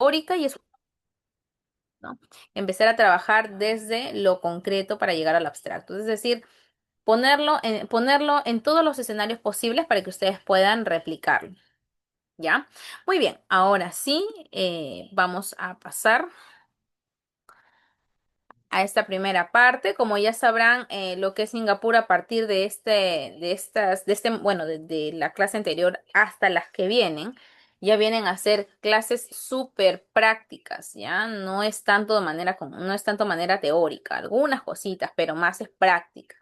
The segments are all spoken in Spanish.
teórica y es, ¿no? Empezar a trabajar desde lo concreto para llegar al abstracto. Es decir, ponerlo en todos los escenarios posibles para que ustedes puedan replicarlo. ¿Ya? Muy bien, ahora sí, vamos a pasar a esta primera parte. Como ya sabrán, lo que es Singapur a partir bueno, de la clase anterior hasta las que vienen, ya vienen a ser clases súper prácticas, ¿ya? No es tanto manera teórica, algunas cositas, pero más es práctica,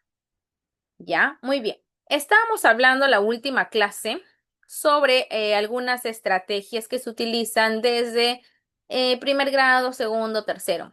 ¿ya? Muy bien. Estábamos hablando la última clase sobre algunas estrategias que se utilizan desde primer grado, segundo, tercero.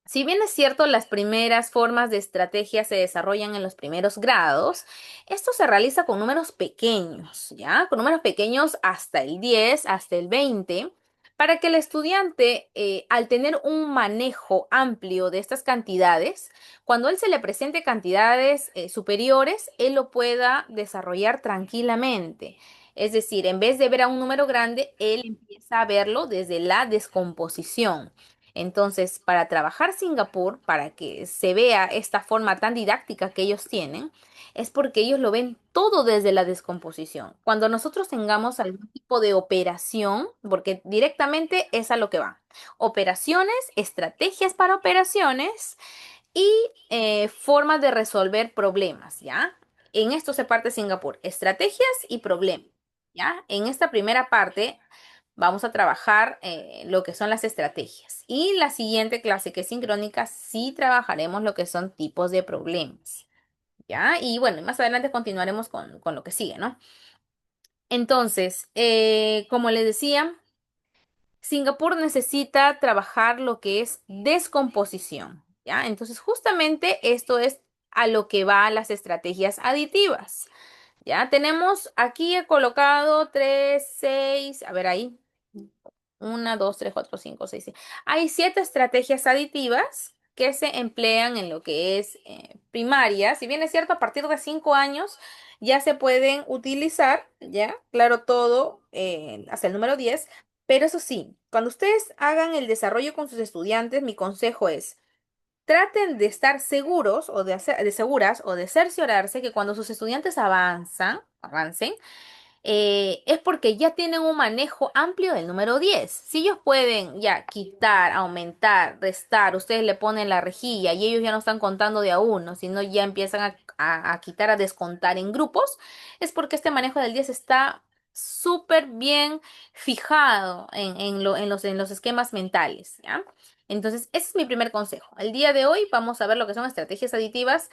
Si bien es cierto, las primeras formas de estrategia se desarrollan en los primeros grados, esto se realiza con números pequeños, ¿ya? Con números pequeños hasta el 10, hasta el 20, para que el estudiante, al tener un manejo amplio de estas cantidades, cuando él se le presente cantidades superiores, él lo pueda desarrollar tranquilamente. Es decir, en vez de ver a un número grande, él empieza a verlo desde la descomposición. Entonces, para trabajar Singapur, para que se vea esta forma tan didáctica que ellos tienen, es porque ellos lo ven todo desde la descomposición. Cuando nosotros tengamos algún tipo de operación, porque directamente es a lo que va. Operaciones, estrategias para operaciones y formas de resolver problemas, ¿ya? En esto se parte Singapur, estrategias y problemas, ¿ya? En esta primera parte vamos a trabajar lo que son las estrategias. Y la siguiente clase, que es sincrónica, sí trabajaremos lo que son tipos de problemas, ¿ya? Y bueno, más adelante continuaremos con lo que sigue, ¿no? Entonces, como les decía, Singapur necesita trabajar lo que es descomposición, ¿ya? Entonces, justamente esto es a lo que va las estrategias aditivas, ¿ya? Tenemos aquí he colocado 3, 6, a ver ahí, una, 2, 3, 4, 5, 6, 7. Hay 7 estrategias aditivas que se emplean en lo que es primaria. Si bien es cierto, a partir de 5 años ya se pueden utilizar, ¿ya? Claro, todo hasta el número 10. Pero eso sí, cuando ustedes hagan el desarrollo con sus estudiantes, mi consejo es, traten de estar seguros o de seguras o de cerciorarse que cuando sus estudiantes avancen, es porque ya tienen un manejo amplio del número 10. Si ellos pueden ya quitar, aumentar, restar, ustedes le ponen la rejilla y ellos ya no están contando de a uno, sino ya empiezan a quitar, a descontar en grupos, es porque este manejo del 10 está súper bien fijado en los esquemas mentales, ¿ya? Entonces, ese es mi primer consejo. El día de hoy vamos a ver lo que son estrategias aditivas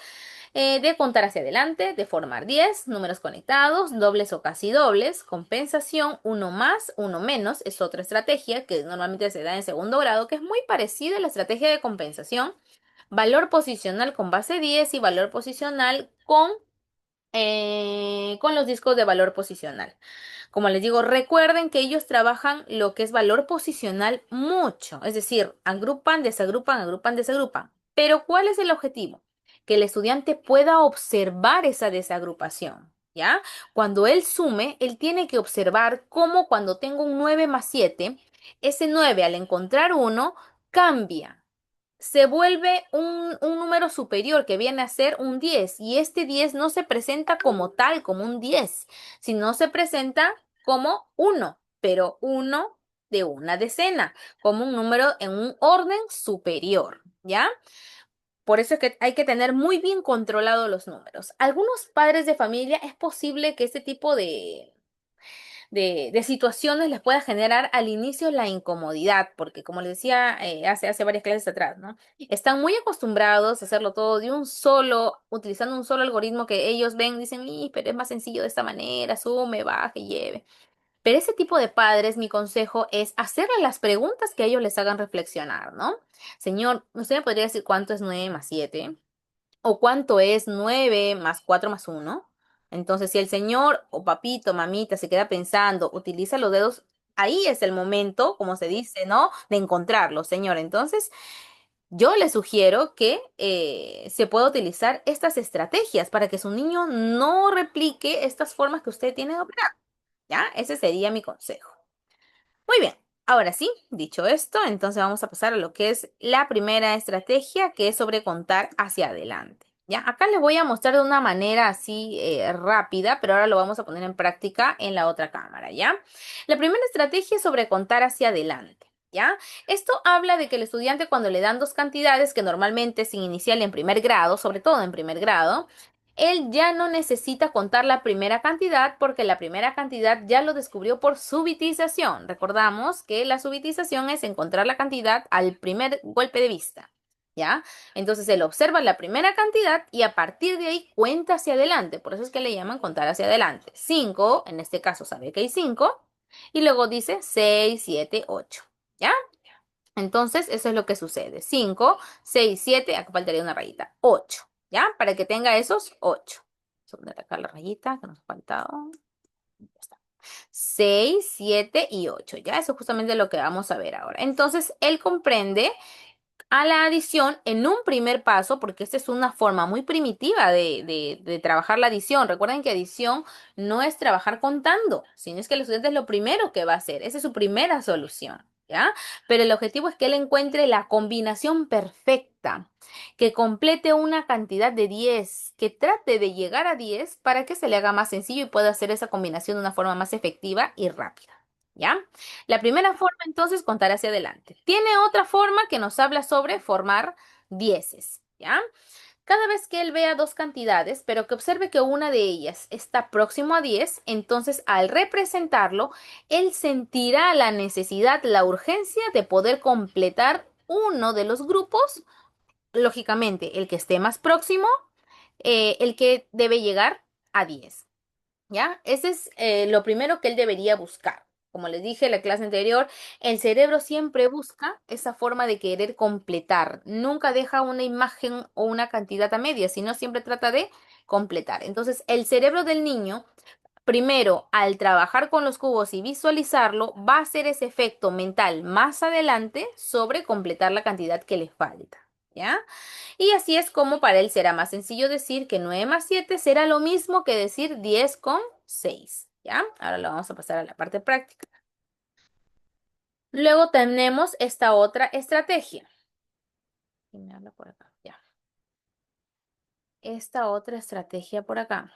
de contar hacia adelante, de formar 10 números conectados, dobles o casi dobles, compensación, uno más, uno menos, es otra estrategia que normalmente se da en segundo grado, que es muy parecida a la estrategia de compensación, valor posicional con base 10 y valor posicional con los discos de valor posicional. Como les digo, recuerden que ellos trabajan lo que es valor posicional mucho, es decir, agrupan, desagrupan, agrupan, desagrupan. Pero ¿cuál es el objetivo? Que el estudiante pueda observar esa desagrupación, ¿ya? Cuando él sume, él tiene que observar cómo cuando tengo un 9 más 7, ese 9 al encontrar uno cambia, se vuelve un número superior que viene a ser un 10 y este 10 no se presenta como tal, como un 10, sino se presenta como uno, pero uno de una decena, como un número en un orden superior, ¿ya? Por eso es que hay que tener muy bien controlados los números. Algunos padres de familia es posible que este tipo de situaciones les pueda generar al inicio la incomodidad, porque como les decía hace varias clases atrás, ¿no? Están muy acostumbrados a hacerlo todo de un solo, utilizando un solo algoritmo que ellos ven, dicen, pero es más sencillo de esta manera, sume, baje, lleve. Pero ese tipo de padres, mi consejo es hacerle las preguntas que ellos les hagan reflexionar, ¿no? Señor, ¿usted me podría decir cuánto es 9 más 7? ¿O cuánto es 9 más 4 más uno? Entonces, si el señor o papito, mamita se queda pensando, utiliza los dedos, ahí es el momento, como se dice, ¿no? De encontrarlo, señor. Entonces, yo le sugiero que se pueda utilizar estas estrategias para que su niño no replique estas formas que usted tiene de operar, ¿ya? Ese sería mi consejo. Muy bien. Ahora sí, dicho esto, entonces vamos a pasar a lo que es la primera estrategia, que es sobre contar hacia adelante. ¿Ya? Acá les voy a mostrar de una manera así rápida, pero ahora lo vamos a poner en práctica en la otra cámara, ¿ya? La primera estrategia es sobre contar hacia adelante, ¿ya? Esto habla de que el estudiante cuando le dan dos cantidades, que normalmente sin inicial en primer grado, sobre todo en primer grado, él ya no necesita contar la primera cantidad porque la primera cantidad ya lo descubrió por subitización. Recordamos que la subitización es encontrar la cantidad al primer golpe de vista, ¿ya? Entonces él observa la primera cantidad y a partir de ahí cuenta hacia adelante. Por eso es que le llaman contar hacia adelante. 5, en este caso sabe que hay 5, y luego dice 6, 7, 8, ¿ya? Entonces, eso es lo que sucede. 5, 6, 7, acá faltaría una rayita. 8, ¿ya? Para que tenga esos 8. Vamos a poner acá la rayita que nos ha faltado. Ya está. 6, 7 y 8, ¿ya? Eso es justamente lo que vamos a ver ahora. Entonces, él comprende a la adición en un primer paso, porque esta es una forma muy primitiva de trabajar la adición. Recuerden que adición no es trabajar contando, sino es que el estudiante es lo primero que va a hacer. Esa es su primera solución, ¿ya? Pero el objetivo es que él encuentre la combinación perfecta, que complete una cantidad de 10, que trate de llegar a 10 para que se le haga más sencillo y pueda hacer esa combinación de una forma más efectiva y rápida, ¿ya? La primera forma, entonces, contar hacia adelante. Tiene otra forma que nos habla sobre formar dieces, ¿ya? Cada vez que él vea dos cantidades, pero que observe que una de ellas está próximo a 10, entonces al representarlo, él sentirá la necesidad, la urgencia de poder completar uno de los grupos, lógicamente el que esté más próximo, el que debe llegar a 10. ¿Ya? Ese es lo primero que él debería buscar. Como les dije en la clase anterior, el cerebro siempre busca esa forma de querer completar. Nunca deja una imagen o una cantidad a media, sino siempre trata de completar. Entonces, el cerebro del niño, primero, al trabajar con los cubos y visualizarlo, va a hacer ese efecto mental más adelante sobre completar la cantidad que le falta. ¿Ya? Y así es como para él será más sencillo decir que 9 más 7 será lo mismo que decir 10 con 6. ¿Ya? Ahora lo vamos a pasar a la parte práctica. Luego tenemos esta otra estrategia. Y me habla por acá. Ya. Esta otra estrategia por acá.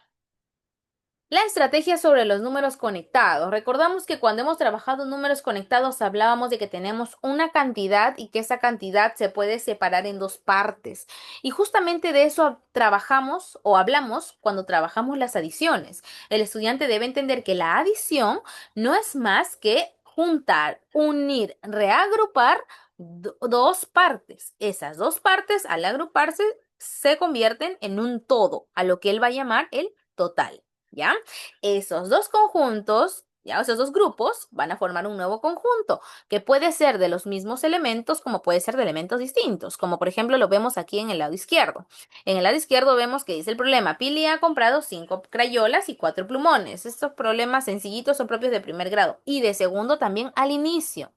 La estrategia sobre los números conectados. Recordamos que cuando hemos trabajado números conectados hablábamos de que tenemos una cantidad y que esa cantidad se puede separar en dos partes. Y justamente de eso trabajamos o hablamos cuando trabajamos las adiciones. El estudiante debe entender que la adición no es más que juntar, unir, reagrupar dos partes. Esas dos partes al agruparse se convierten en un todo, a lo que él va a llamar el total. ¿Ya? Esos dos conjuntos, ya, esos dos grupos van a formar un nuevo conjunto, que puede ser de los mismos elementos como puede ser de elementos distintos, como por ejemplo lo vemos aquí en el lado izquierdo. En el lado izquierdo vemos que dice el problema, Pili ha comprado 5 crayolas y 4 plumones. Estos problemas sencillitos son propios de primer grado y de segundo también al inicio.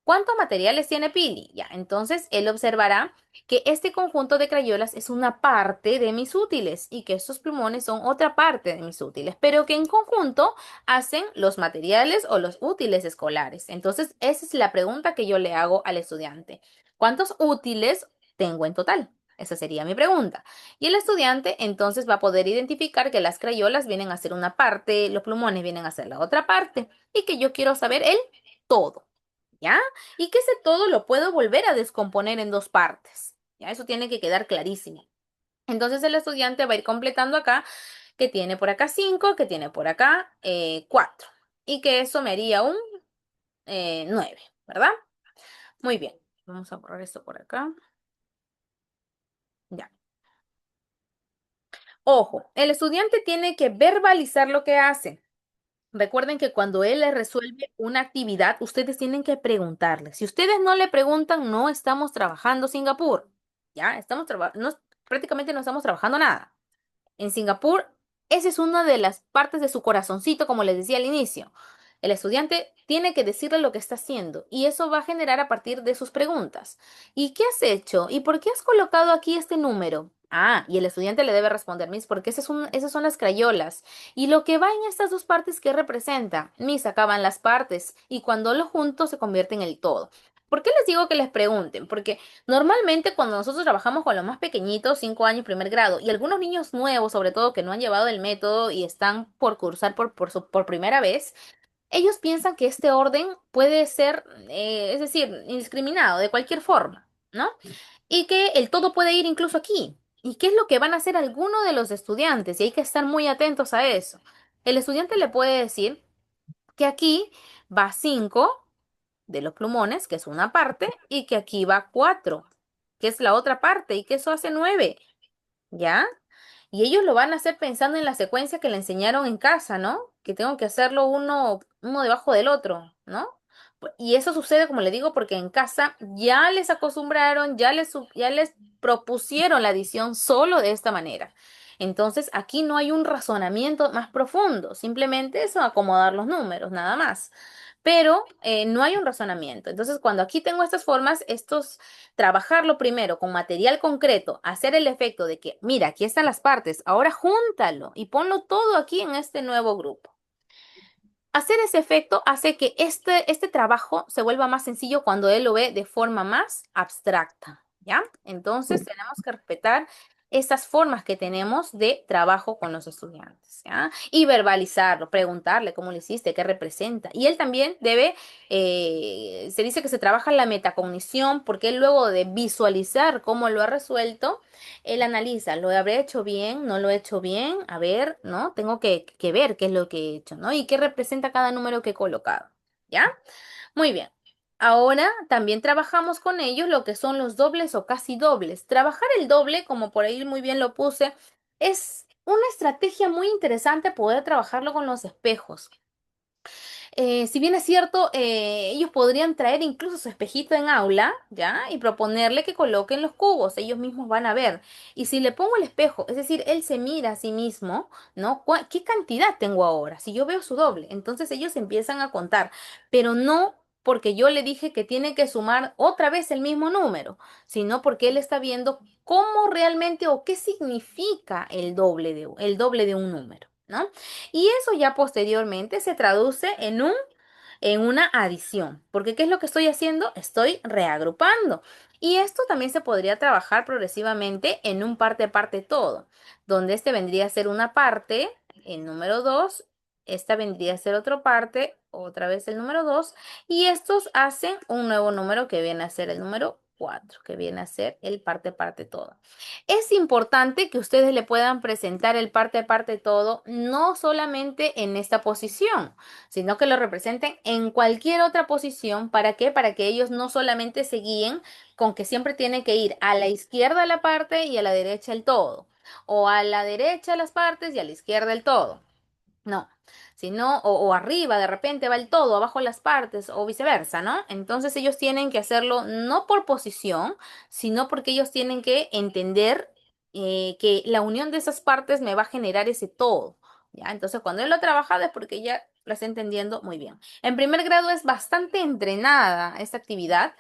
¿Cuántos materiales tiene Pili? Ya, entonces él observará que este conjunto de crayolas es una parte de mis útiles y que estos plumones son otra parte de mis útiles, pero que en conjunto hacen los materiales o los útiles escolares. Entonces, esa es la pregunta que yo le hago al estudiante. ¿Cuántos útiles tengo en total? Esa sería mi pregunta. Y el estudiante entonces va a poder identificar que las crayolas vienen a ser una parte, los plumones vienen a ser la otra parte y que yo quiero saber el todo. ¿Ya? Y que ese todo lo puedo volver a descomponer en dos partes. ¿Ya? Eso tiene que quedar clarísimo. Entonces el estudiante va a ir completando acá que tiene por acá 5, que tiene por acá 4 y que eso me haría un 9, ¿verdad? Muy bien. Vamos a borrar esto por acá. Ya. Ojo, el estudiante tiene que verbalizar lo que hace. Recuerden que cuando él les resuelve una actividad, ustedes tienen que preguntarle. Si ustedes no le preguntan, no estamos trabajando Singapur. Ya, prácticamente no estamos trabajando nada. En Singapur, esa es una de las partes de su corazoncito, como les decía al inicio. El estudiante tiene que decirle lo que está haciendo y eso va a generar a partir de sus preguntas. ¿Y qué has hecho? ¿Y por qué has colocado aquí este número? Ah, y el estudiante le debe responder, Miss, porque esas son las crayolas. Y lo que va en estas dos partes, ¿qué representa? Miss, acaban las partes y cuando lo junto se convierte en el todo. ¿Por qué les digo que les pregunten? Porque normalmente cuando nosotros trabajamos con los más pequeñitos, 5 años, primer grado, y algunos niños nuevos, sobre todo que no han llevado el método y están por cursar por primera vez, ellos piensan que este orden puede ser, es decir, indiscriminado, de cualquier forma, ¿no? Y que el todo puede ir incluso aquí. ¿Y qué es lo que van a hacer algunos de los estudiantes? Y hay que estar muy atentos a eso. El estudiante le puede decir que aquí va 5 de los plumones, que es una parte, y que aquí va 4, que es la otra parte, y que eso hace 9. ¿Ya? Y ellos lo van a hacer pensando en la secuencia que le enseñaron en casa, ¿no? Que tengo que hacerlo uno debajo del otro, ¿no? Y eso sucede, como le digo, porque en casa ya les acostumbraron, ya les propusieron la adición solo de esta manera. Entonces, aquí no hay un razonamiento más profundo, simplemente es acomodar los números, nada más. Pero no hay un razonamiento. Entonces, cuando aquí tengo estas formas, trabajarlo primero con material concreto, hacer el efecto de que, mira, aquí están las partes, ahora júntalo y ponlo todo aquí en este nuevo grupo. Hacer ese efecto hace que este trabajo se vuelva más sencillo cuando él lo ve de forma más abstracta, ¿ya? Entonces tenemos que respetar esas formas que tenemos de trabajo con los estudiantes, ¿ya? Y verbalizarlo, preguntarle cómo lo hiciste, qué representa. Y él también debe, se dice que se trabaja la metacognición porque él luego de visualizar cómo lo ha resuelto, él analiza, ¿lo habré hecho bien? ¿No lo he hecho bien? A ver, ¿no? Tengo que ver qué es lo que he hecho, ¿no? Y qué representa cada número que he colocado, ¿ya? Muy bien. Ahora también trabajamos con ellos lo que son los dobles o casi dobles. Trabajar el doble, como por ahí muy bien lo puse, es una estrategia muy interesante poder trabajarlo con los espejos. Si bien es cierto, ellos podrían traer incluso su espejito en aula, ¿ya? Y proponerle que coloquen los cubos, ellos mismos van a ver. Y si le pongo el espejo, es decir, él se mira a sí mismo, ¿no? ¿Qué cantidad tengo ahora? Si yo veo su doble, entonces ellos empiezan a contar, pero no porque yo le dije que tiene que sumar otra vez el mismo número, sino porque él está viendo cómo realmente o qué significa el doble de un número, ¿no? Y eso ya posteriormente se traduce en una adición, porque ¿qué es lo que estoy haciendo? Estoy reagrupando. Y esto también se podría trabajar progresivamente en un parte todo, donde este vendría a ser una parte, el número 2, esta vendría a ser otra parte, otra vez el número 2, y estos hacen un nuevo número que viene a ser el número 4, que viene a ser el parte todo. Es importante que ustedes le puedan presentar el parte todo, no solamente en esta posición, sino que lo representen en cualquier otra posición. ¿Para qué? Para que ellos no solamente se guíen con que siempre tienen que ir a la izquierda la parte y a la derecha el todo, o a la derecha las partes y a la izquierda el todo. No, sino, o arriba de repente va el todo, abajo las partes, o viceversa, ¿no? Entonces ellos tienen que hacerlo no por posición, sino porque ellos tienen que entender que la unión de esas partes me va a generar ese todo, ¿ya? Entonces cuando él lo ha trabajado es porque ya lo está entendiendo muy bien. En primer grado es bastante entrenada esta actividad,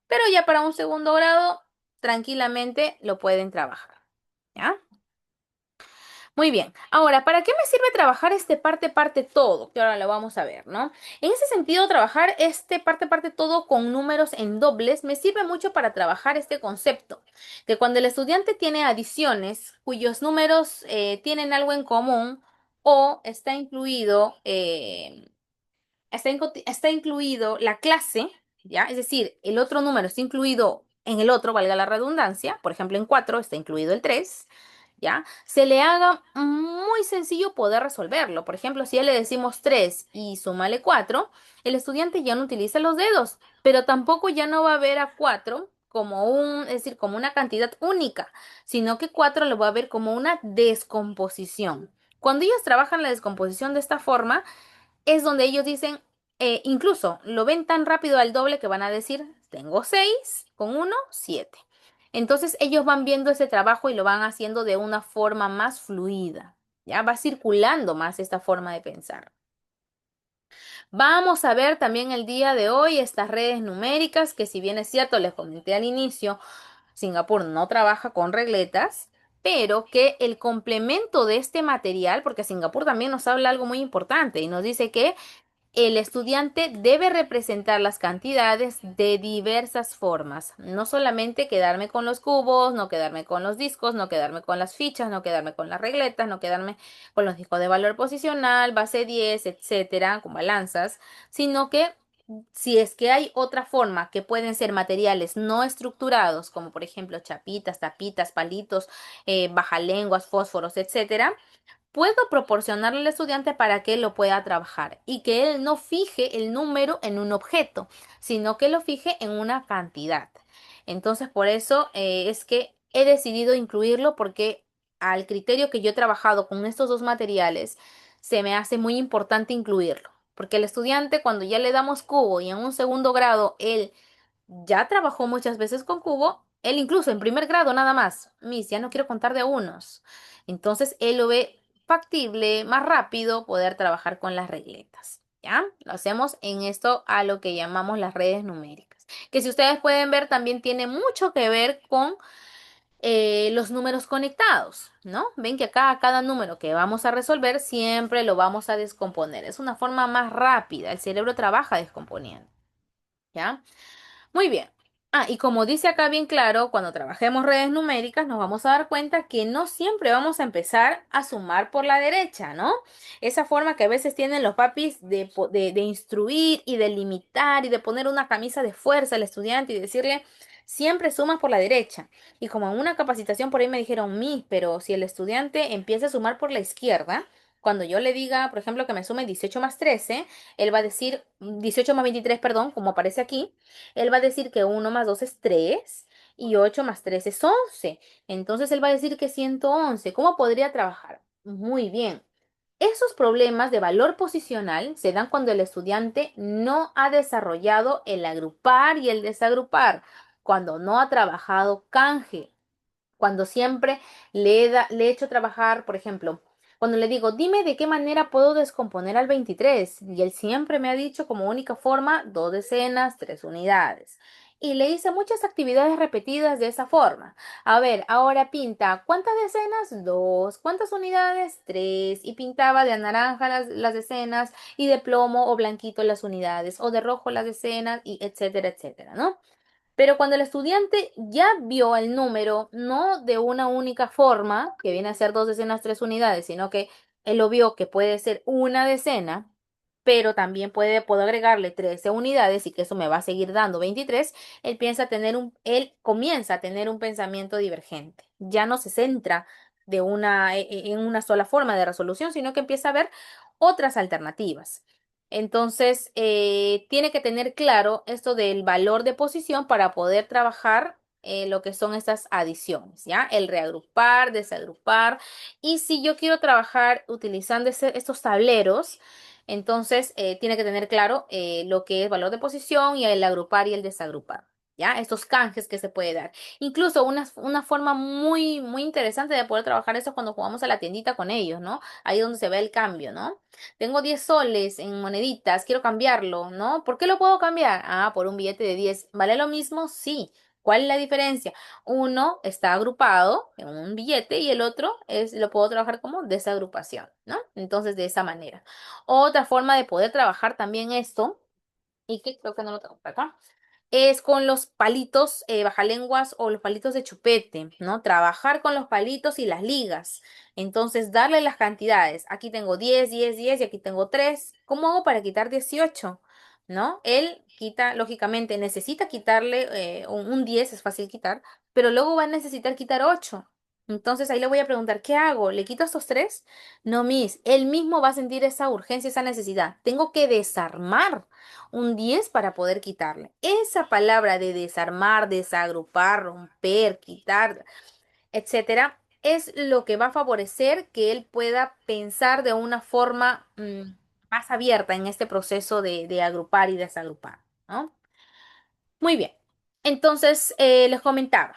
pero ya para un segundo grado tranquilamente lo pueden trabajar, ¿ya? Muy bien. Ahora, ¿para qué me sirve trabajar este parte todo? Que ahora lo vamos a ver, ¿no? En ese sentido, trabajar este parte todo con números en dobles me sirve mucho para trabajar este concepto, que cuando el estudiante tiene adiciones cuyos números tienen algo en común o está incluido la clase, ¿ya? Es decir, el otro número está incluido en el otro, valga la redundancia, por ejemplo, en 4 está incluido el 3, ¿ya? Se le haga muy sencillo poder resolverlo. Por ejemplo, si ya le decimos 3 y súmale 4, el estudiante ya no utiliza los dedos, pero tampoco ya no va a ver a 4 es decir, como una cantidad única, sino que 4 lo va a ver como una descomposición. Cuando ellos trabajan la descomposición de esta forma, es donde ellos dicen, incluso lo ven tan rápido al doble que van a decir, tengo 6 con uno 7. Entonces ellos van viendo ese trabajo y lo van haciendo de una forma más fluida. Ya va circulando más esta forma de pensar. Vamos a ver también el día de hoy estas redes numéricas que si bien es cierto, les comenté al inicio, Singapur no trabaja con regletas, pero que el complemento de este material, porque Singapur también nos habla algo muy importante y nos dice que el estudiante debe representar las cantidades de diversas formas, no solamente quedarme con los cubos, no quedarme con los discos, no quedarme con las fichas, no quedarme con las regletas, no quedarme con los discos de valor posicional, base 10, etcétera, con balanzas, sino que si es que hay otra forma que pueden ser materiales no estructurados, como por ejemplo chapitas, tapitas, palitos, bajalenguas, fósforos, etcétera, puedo proporcionarle al estudiante para que él lo pueda trabajar y que él no fije el número en un objeto, sino que lo fije en una cantidad. Entonces, por eso es que he decidido incluirlo porque al criterio que yo he trabajado con estos dos materiales, se me hace muy importante incluirlo. Porque el estudiante, cuando ya le damos cubo y en un segundo grado él ya trabajó muchas veces con cubo, él incluso en primer grado nada más, Miss, ya no quiero contar de unos. Entonces él lo ve factible, más rápido poder trabajar con las regletas. ¿Ya? Lo hacemos en esto a lo que llamamos las redes numéricas. Que si ustedes pueden ver, también tiene mucho que ver con los números conectados, ¿no? Ven que acá cada número que vamos a resolver siempre lo vamos a descomponer. Es una forma más rápida. El cerebro trabaja descomponiendo. ¿Ya? Muy bien. Ah, y como dice acá bien claro, cuando trabajemos redes numéricas nos vamos a dar cuenta que no siempre vamos a empezar a sumar por la derecha, ¿no? Esa forma que a veces tienen los papis de instruir y de limitar y de poner una camisa de fuerza al estudiante y decirle, siempre sumas por la derecha. Y como en una capacitación por ahí me dijeron, pero si el estudiante empieza a sumar por la izquierda, cuando yo le diga, por ejemplo, que me sume 18 más 13, él va a decir, 18 más 23, perdón, como aparece aquí, él va a decir que 1 más 2 es 3 y 8 más 3 es 11. Entonces él va a decir que 111. ¿Cómo podría trabajar? Muy bien. Esos problemas de valor posicional se dan cuando el estudiante no ha desarrollado el agrupar y el desagrupar, cuando no ha trabajado canje, cuando siempre le he hecho trabajar, por ejemplo, cuando le digo, dime de qué manera puedo descomponer al 23, y él siempre me ha dicho como única forma, 2 decenas, 3 unidades. Y le hice muchas actividades repetidas de esa forma. A ver, ahora pinta, ¿cuántas decenas? 2. ¿Cuántas unidades? 3. Y pintaba de naranja las decenas y de plomo o blanquito las unidades, o de rojo las decenas, y etcétera, etcétera, ¿no? Pero cuando el estudiante ya vio el número, no de una única forma, que viene a ser 2 decenas, 3 unidades, sino que él lo vio que puede ser una decena, pero también puedo agregarle 13 unidades y que eso me va a seguir dando 23, él comienza a tener un pensamiento divergente. Ya no se centra en una sola forma de resolución, sino que empieza a ver otras alternativas. Entonces, tiene que tener claro esto del valor de posición para poder trabajar lo que son estas adiciones, ¿ya? El reagrupar, desagrupar. Y si yo quiero trabajar utilizando estos tableros, entonces tiene que tener claro lo que es valor de posición y el agrupar y el desagrupar. ¿Ya? Estos canjes que se puede dar. Incluso una forma muy, muy interesante de poder trabajar eso es cuando jugamos a la tiendita con ellos, ¿no? Ahí es donde se ve el cambio, ¿no? Tengo 10 soles en moneditas, quiero cambiarlo, ¿no? ¿Por qué lo puedo cambiar? Ah, por un billete de 10. ¿Vale lo mismo? Sí. ¿Cuál es la diferencia? Uno está agrupado en un billete y el otro lo puedo trabajar como desagrupación, ¿no? Entonces, de esa manera. Otra forma de poder trabajar también esto, y que creo que no lo tengo por acá, es con los palitos bajalenguas o los palitos de chupete, ¿no? Trabajar con los palitos y las ligas. Entonces, darle las cantidades. Aquí tengo 10, 10, 10 y aquí tengo 3. ¿Cómo hago para quitar 18? ¿No? Él quita, lógicamente, necesita quitarle un 10, es fácil quitar, pero luego va a necesitar quitar 8. Entonces ahí le voy a preguntar, ¿qué hago? ¿Le quito estos 3? No, Miss, él mismo va a sentir esa urgencia, esa necesidad. Tengo que desarmar un 10 para poder quitarle. Esa palabra de desarmar, desagrupar, romper, quitar, etcétera, es lo que va a favorecer que él pueda pensar de una forma más abierta en este proceso de agrupar y desagrupar, ¿no? Muy bien. Entonces, les comentaba,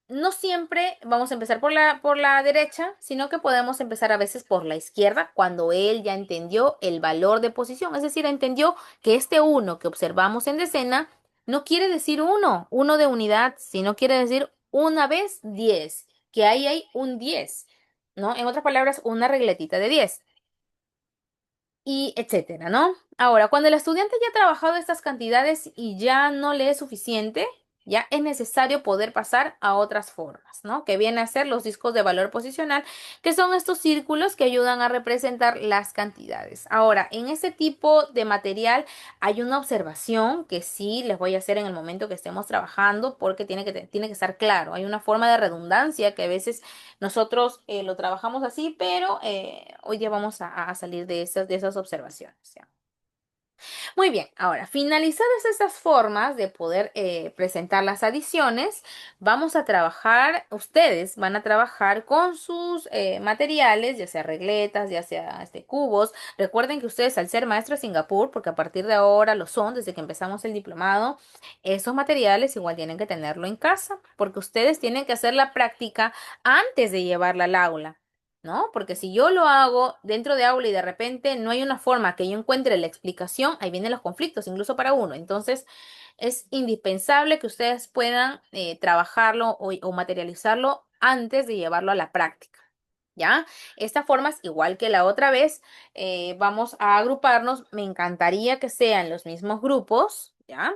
no siempre vamos a empezar por la derecha, sino que podemos empezar a veces por la izquierda cuando él ya entendió el valor de posición, es decir, entendió que este uno que observamos en decena no quiere decir uno de unidad, sino quiere decir una vez 10. que ahí hay un 10, ¿no? En otras palabras, una regletita de 10 y etcétera, ¿no? Ahora, cuando el estudiante ya ha trabajado estas cantidades y ya no le es suficiente, ya es necesario poder pasar a otras formas, ¿no? Que vienen a ser los discos de valor posicional, que son estos círculos que ayudan a representar las cantidades. Ahora, en este tipo de material hay una observación que sí les voy a hacer en el momento que estemos trabajando, porque tiene que estar claro. Hay una forma de redundancia que a veces nosotros lo trabajamos así, pero hoy día vamos a salir de esas observaciones, ¿ya? Muy bien, ahora, finalizadas estas formas de poder presentar las adiciones, vamos a trabajar, ustedes van a trabajar con sus materiales, ya sea regletas, ya sea cubos. Recuerden que ustedes, al ser maestros de Singapur, porque a partir de ahora lo son, desde que empezamos el diplomado, esos materiales igual tienen que tenerlo en casa, porque ustedes tienen que hacer la práctica antes de llevarla al aula. ¿No? Porque si yo lo hago dentro de aula y de repente no hay una forma que yo encuentre la explicación, ahí vienen los conflictos, incluso para uno. Entonces, es indispensable que ustedes puedan trabajarlo o materializarlo antes de llevarlo a la práctica. ¿Ya? Esta forma es igual que la otra vez. Vamos a agruparnos. Me encantaría que sean los mismos grupos, ¿ya?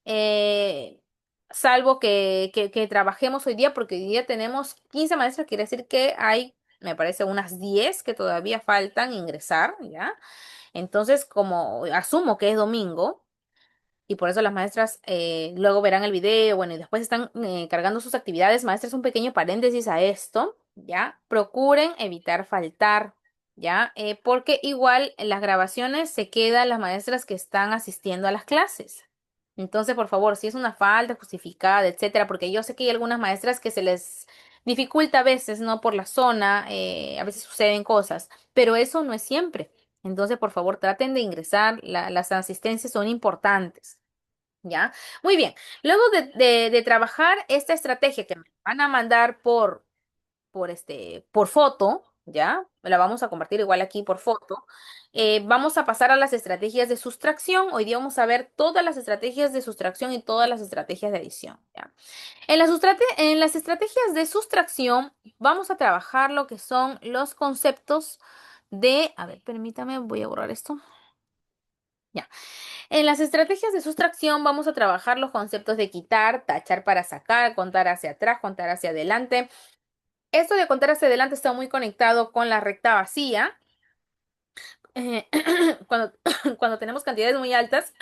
eh, Salvo que trabajemos hoy día, porque hoy día tenemos 15 maestras, quiere decir que hay, me parece, unas 10 que todavía faltan ingresar, ¿ya? Entonces, como asumo que es domingo, y por eso las maestras luego verán el video, bueno, y después están cargando sus actividades. Maestras, un pequeño paréntesis a esto, ¿ya? Procuren evitar faltar, ¿ya? Porque igual en las grabaciones se quedan las maestras que están asistiendo a las clases. Entonces, por favor, si es una falta justificada, etcétera, porque yo sé que hay algunas maestras que se les dificulta a veces, ¿no? Por la zona, a veces suceden cosas, pero eso no es siempre. Entonces, por favor, traten de ingresar, las asistencias son importantes. ¿Ya? Muy bien. Luego de trabajar esta estrategia que me van a mandar por foto, ¿ya? La vamos a compartir igual aquí por foto. Vamos a pasar a las estrategias de sustracción. Hoy día vamos a ver todas las estrategias de sustracción y todas las estrategias de adición, ¿ya? En las estrategias de sustracción vamos a trabajar lo que son los conceptos a ver, permítame, voy a borrar esto. Ya. En las estrategias de sustracción vamos a trabajar los conceptos de quitar, tachar para sacar, contar hacia atrás, contar hacia adelante. Esto de contar hacia adelante está muy conectado con la recta vacía. Eh, cuando, cuando tenemos cantidades muy altas,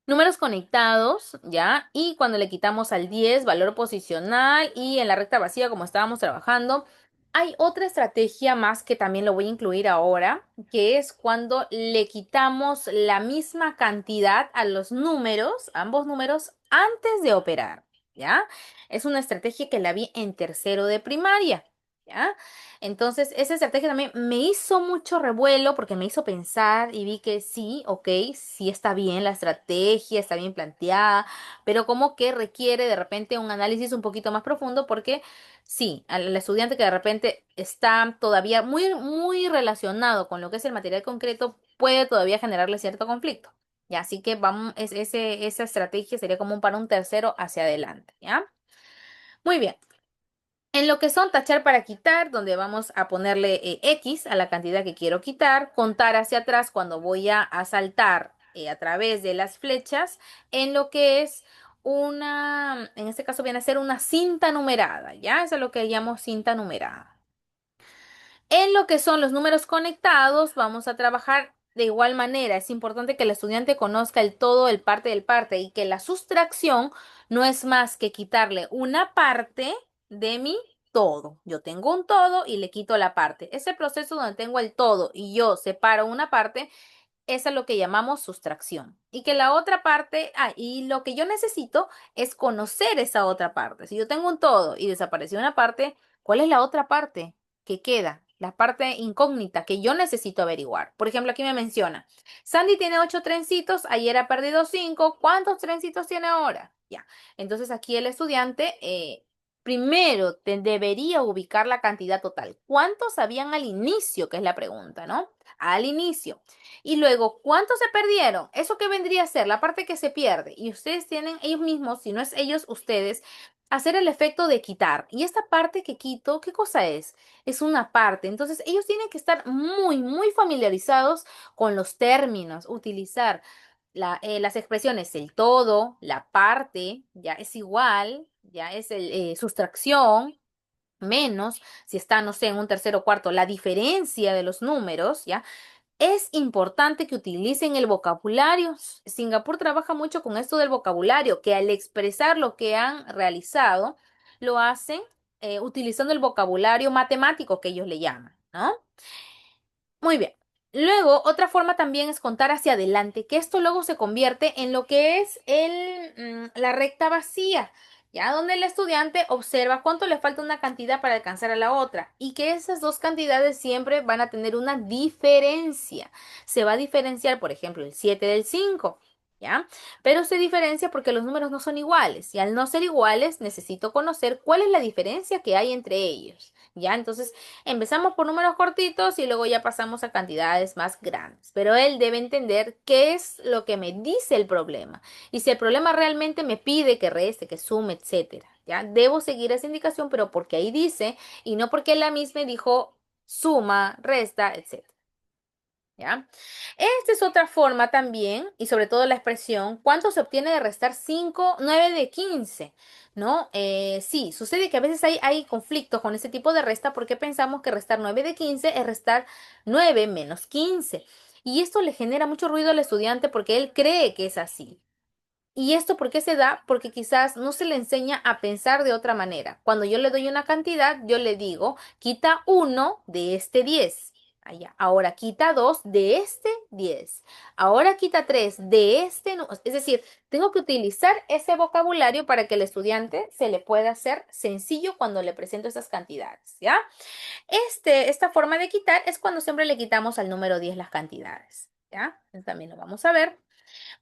números conectados, ¿ya? Y cuando le quitamos al 10 valor posicional, y en la recta vacía, como estábamos trabajando, hay otra estrategia más que también lo voy a incluir ahora, que es cuando le quitamos la misma cantidad a los números, ambos números, antes de operar, ¿ya? Es una estrategia que la vi en tercero de primaria, ¿ya? Entonces, esa estrategia también me hizo mucho revuelo porque me hizo pensar y vi que sí, ok, sí está bien la estrategia, está bien planteada, pero como que requiere de repente un análisis un poquito más profundo, porque sí, al estudiante que de repente está todavía muy, muy relacionado con lo que es el material concreto, puede todavía generarle cierto conflicto. Ya, así que vamos, esa estrategia sería como para un tercero hacia adelante, ¿ya? Muy bien. En lo que son tachar para quitar, donde vamos a ponerle X a la cantidad que quiero quitar, contar hacia atrás cuando voy a saltar a través de las flechas, en lo que es en este caso viene a ser una cinta numerada, ¿ya? Eso es lo que llamo cinta numerada. En lo que son los números conectados, vamos a trabajar de igual manera. Es importante que el estudiante conozca el todo, el parte del parte, y que la sustracción no es más que quitarle una parte de mi todo. Yo tengo un todo y le quito la parte. Ese proceso donde tengo el todo y yo separo una parte, esa es lo que llamamos sustracción. Y que la otra parte, y lo que yo necesito es conocer esa otra parte. Si yo tengo un todo y desapareció una parte, ¿cuál es la otra parte que queda? La parte incógnita que yo necesito averiguar. Por ejemplo, aquí me menciona, Sandy tiene 8 trencitos, ayer ha perdido 5. ¿Cuántos trencitos tiene ahora? Ya. Entonces aquí el estudiante primero te debería ubicar la cantidad total. ¿Cuántos habían al inicio? Que es la pregunta, ¿no? Al inicio. Y luego, ¿cuántos se perdieron? ¿Eso qué vendría a ser? La parte que se pierde. Y ustedes tienen ellos mismos, si no es ellos, ustedes, hacer el efecto de quitar. Y esta parte que quito, ¿qué cosa es? Es una parte. Entonces, ellos tienen que estar muy, muy familiarizados con los términos, utilizar las expresiones el todo, la parte, ya es igual, ya es sustracción, menos, si está, no sé, en un tercero o cuarto, la diferencia de los números, ¿ya? Es importante que utilicen el vocabulario. Singapur trabaja mucho con esto del vocabulario, que al expresar lo que han realizado, lo hacen utilizando el vocabulario matemático que ellos le llaman, ¿no? Muy bien. Luego, otra forma también es contar hacia adelante, que esto luego se convierte en lo que es la recta vacía, ya donde el estudiante observa cuánto le falta una cantidad para alcanzar a la otra y que esas dos cantidades siempre van a tener una diferencia. Se va a diferenciar, por ejemplo, el 7 del 5, ¿ya? Pero se diferencia porque los números no son iguales y al no ser iguales necesito conocer cuál es la diferencia que hay entre ellos, ¿ya? Entonces, empezamos por números cortitos y luego ya pasamos a cantidades más grandes. Pero él debe entender qué es lo que me dice el problema. Y si el problema realmente me pide que reste, que sume, etcétera. Ya debo seguir esa indicación, pero porque ahí dice y no porque él misma dijo suma, resta, etcétera. ¿Ya? Esta es otra forma también, y sobre todo la expresión, ¿cuánto se obtiene de restar 5 9 de 15? ¿No? Sí, sucede que a veces hay conflictos con ese tipo de resta porque pensamos que restar 9 de 15 es restar 9 menos 15. Y esto le genera mucho ruido al estudiante porque él cree que es así. ¿Y esto por qué se da? Porque quizás no se le enseña a pensar de otra manera. Cuando yo le doy una cantidad, yo le digo, quita uno de este 10. Allá. Ahora quita 2 de este 10. Ahora quita 3 de este. Es decir, tengo que utilizar ese vocabulario para que el estudiante se le pueda hacer sencillo cuando le presento esas cantidades, ¿ya? Esta forma de quitar es cuando siempre le quitamos al número 10 las cantidades, ¿ya? También lo vamos a ver.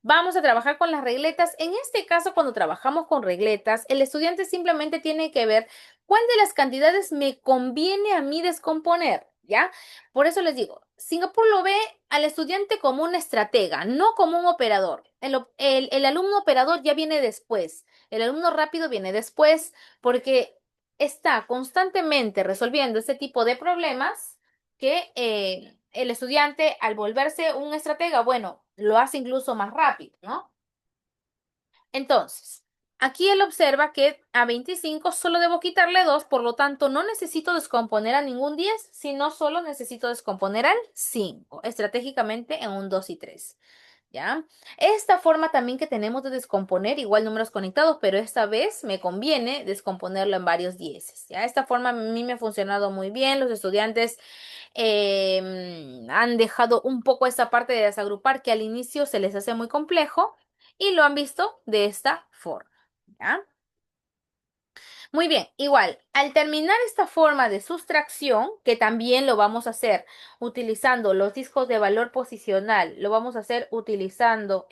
Vamos a trabajar con las regletas. En este caso, cuando trabajamos con regletas, el estudiante simplemente tiene que ver cuál de las cantidades me conviene a mí descomponer, ¿ya? Por eso les digo, Singapur lo ve al estudiante como un estratega, no como un operador. El alumno operador ya viene después, el alumno rápido viene después porque está constantemente resolviendo este tipo de problemas que el estudiante, al volverse un estratega, bueno, lo hace incluso más rápido, ¿no? Entonces, aquí él observa que a 25 solo debo quitarle 2, por lo tanto, no necesito descomponer a ningún 10, sino solo necesito descomponer al 5, estratégicamente en un 2 y 3. ¿Ya? Esta forma también que tenemos de descomponer igual números conectados, pero esta vez me conviene descomponerlo en varios dieces, ¿ya? Esta forma a mí me ha funcionado muy bien. Los estudiantes han dejado un poco esa parte de desagrupar que al inicio se les hace muy complejo y lo han visto de esta forma, ¿ya? Muy bien, igual, al terminar esta forma de sustracción, que también lo vamos a hacer utilizando los discos de valor posicional, lo vamos a hacer utilizando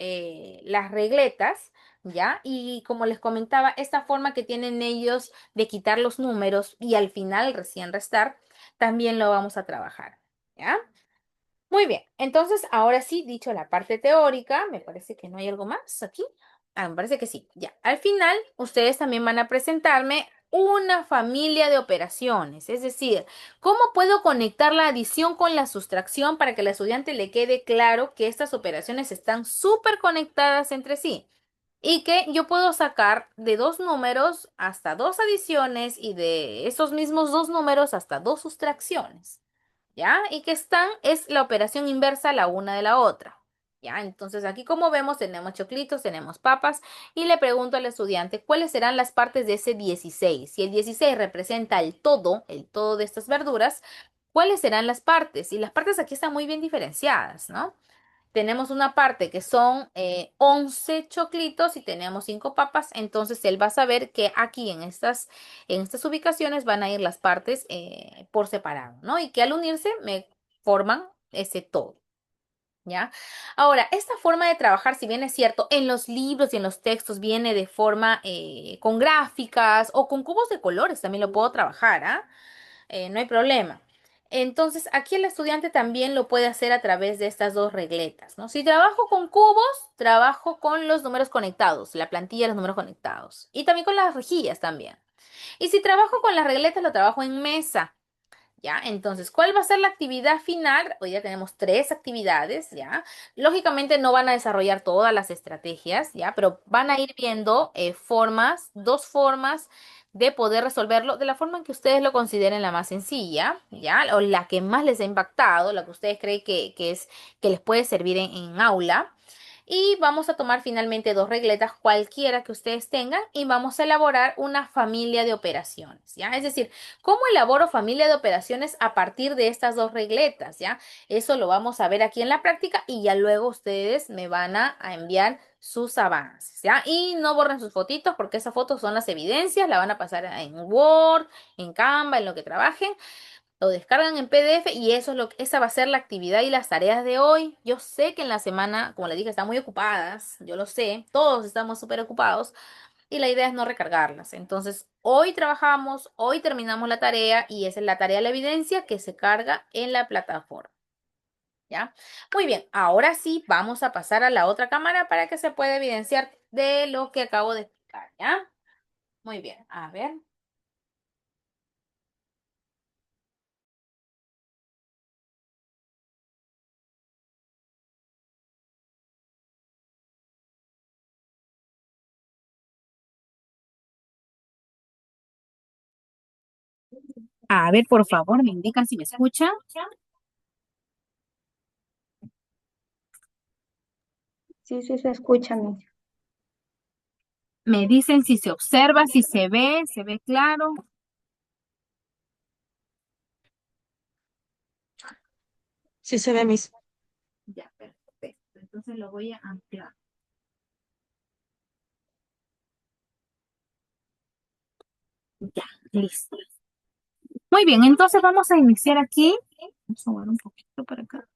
las regletas, ¿ya? Y como les comentaba, esta forma que tienen ellos de quitar los números y al final recién restar, también lo vamos a trabajar, ¿ya? Muy bien, entonces ahora sí, dicho la parte teórica, me parece que no hay algo más aquí. Ah, me parece que sí. Ya, al final ustedes también van a presentarme una familia de operaciones, es decir, cómo puedo conectar la adición con la sustracción para que al estudiante le quede claro que estas operaciones están súper conectadas entre sí y que yo puedo sacar de dos números hasta dos adiciones y de esos mismos dos números hasta dos sustracciones. ¿Ya? Y que están, es la operación inversa la una de la otra. ¿Ya? Entonces aquí como vemos tenemos choclitos, tenemos papas y le pregunto al estudiante cuáles serán las partes de ese 16. Si el 16 representa el todo de estas verduras, ¿cuáles serán las partes? Y las partes aquí están muy bien diferenciadas, ¿no? Tenemos una parte que son 11 choclitos y tenemos 5 papas, entonces él va a saber que aquí en estas ubicaciones van a ir las partes por separado, ¿no? Y que al unirse me forman ese todo. ¿Ya? Ahora, esta forma de trabajar, si bien es cierto, en los libros y en los textos viene de forma con gráficas o con cubos de colores, también lo puedo trabajar, ¿ah? No hay problema. Entonces, aquí el estudiante también lo puede hacer a través de estas dos regletas, ¿no? Si trabajo con cubos, trabajo con los números conectados, la plantilla de los números conectados y también con las rejillas también. Y si trabajo con las regletas, lo trabajo en mesa. ¿Ya? Entonces, ¿cuál va a ser la actividad final? Hoy ya tenemos tres actividades, ¿ya? Lógicamente no van a desarrollar todas las estrategias, ¿ya? Pero van a ir viendo formas, dos formas de poder resolverlo de la forma en que ustedes lo consideren la más sencilla, ¿ya? O la que más les ha impactado, la que ustedes creen que es, que les puede servir en aula. Y vamos a tomar finalmente dos regletas, cualquiera que ustedes tengan, y vamos a elaborar una familia de operaciones, ¿ya? Es decir, ¿cómo elaboro familia de operaciones a partir de estas dos regletas, ¿ya? Eso lo vamos a ver aquí en la práctica y ya luego ustedes me van a enviar sus avances, ¿ya? Y no borren sus fotitos porque esas fotos son las evidencias, la van a pasar en Word, en Canva, en lo que trabajen, lo descargan en PDF y eso es esa va a ser la actividad y las tareas de hoy. Yo sé que en la semana, como les dije, están muy ocupadas, yo lo sé, todos estamos súper ocupados y la idea es no recargarlas. Entonces, hoy trabajamos, hoy terminamos la tarea y esa es la tarea de la evidencia que se carga en la plataforma, ¿ya? Muy bien, ahora sí vamos a pasar a la otra cámara para que se pueda evidenciar de lo que acabo de explicar, ¿ya? Muy bien, a ver. A ver, por favor, me indican si me escuchan. Sí, sí, se escucha, Miss. Me dicen si se observa, si se ve claro. Sí se ve, Miss. Ya, perfecto. Entonces lo voy a ampliar. Ya, listo. Muy bien, entonces vamos a iniciar aquí. Vamos a mover un poquito para acá.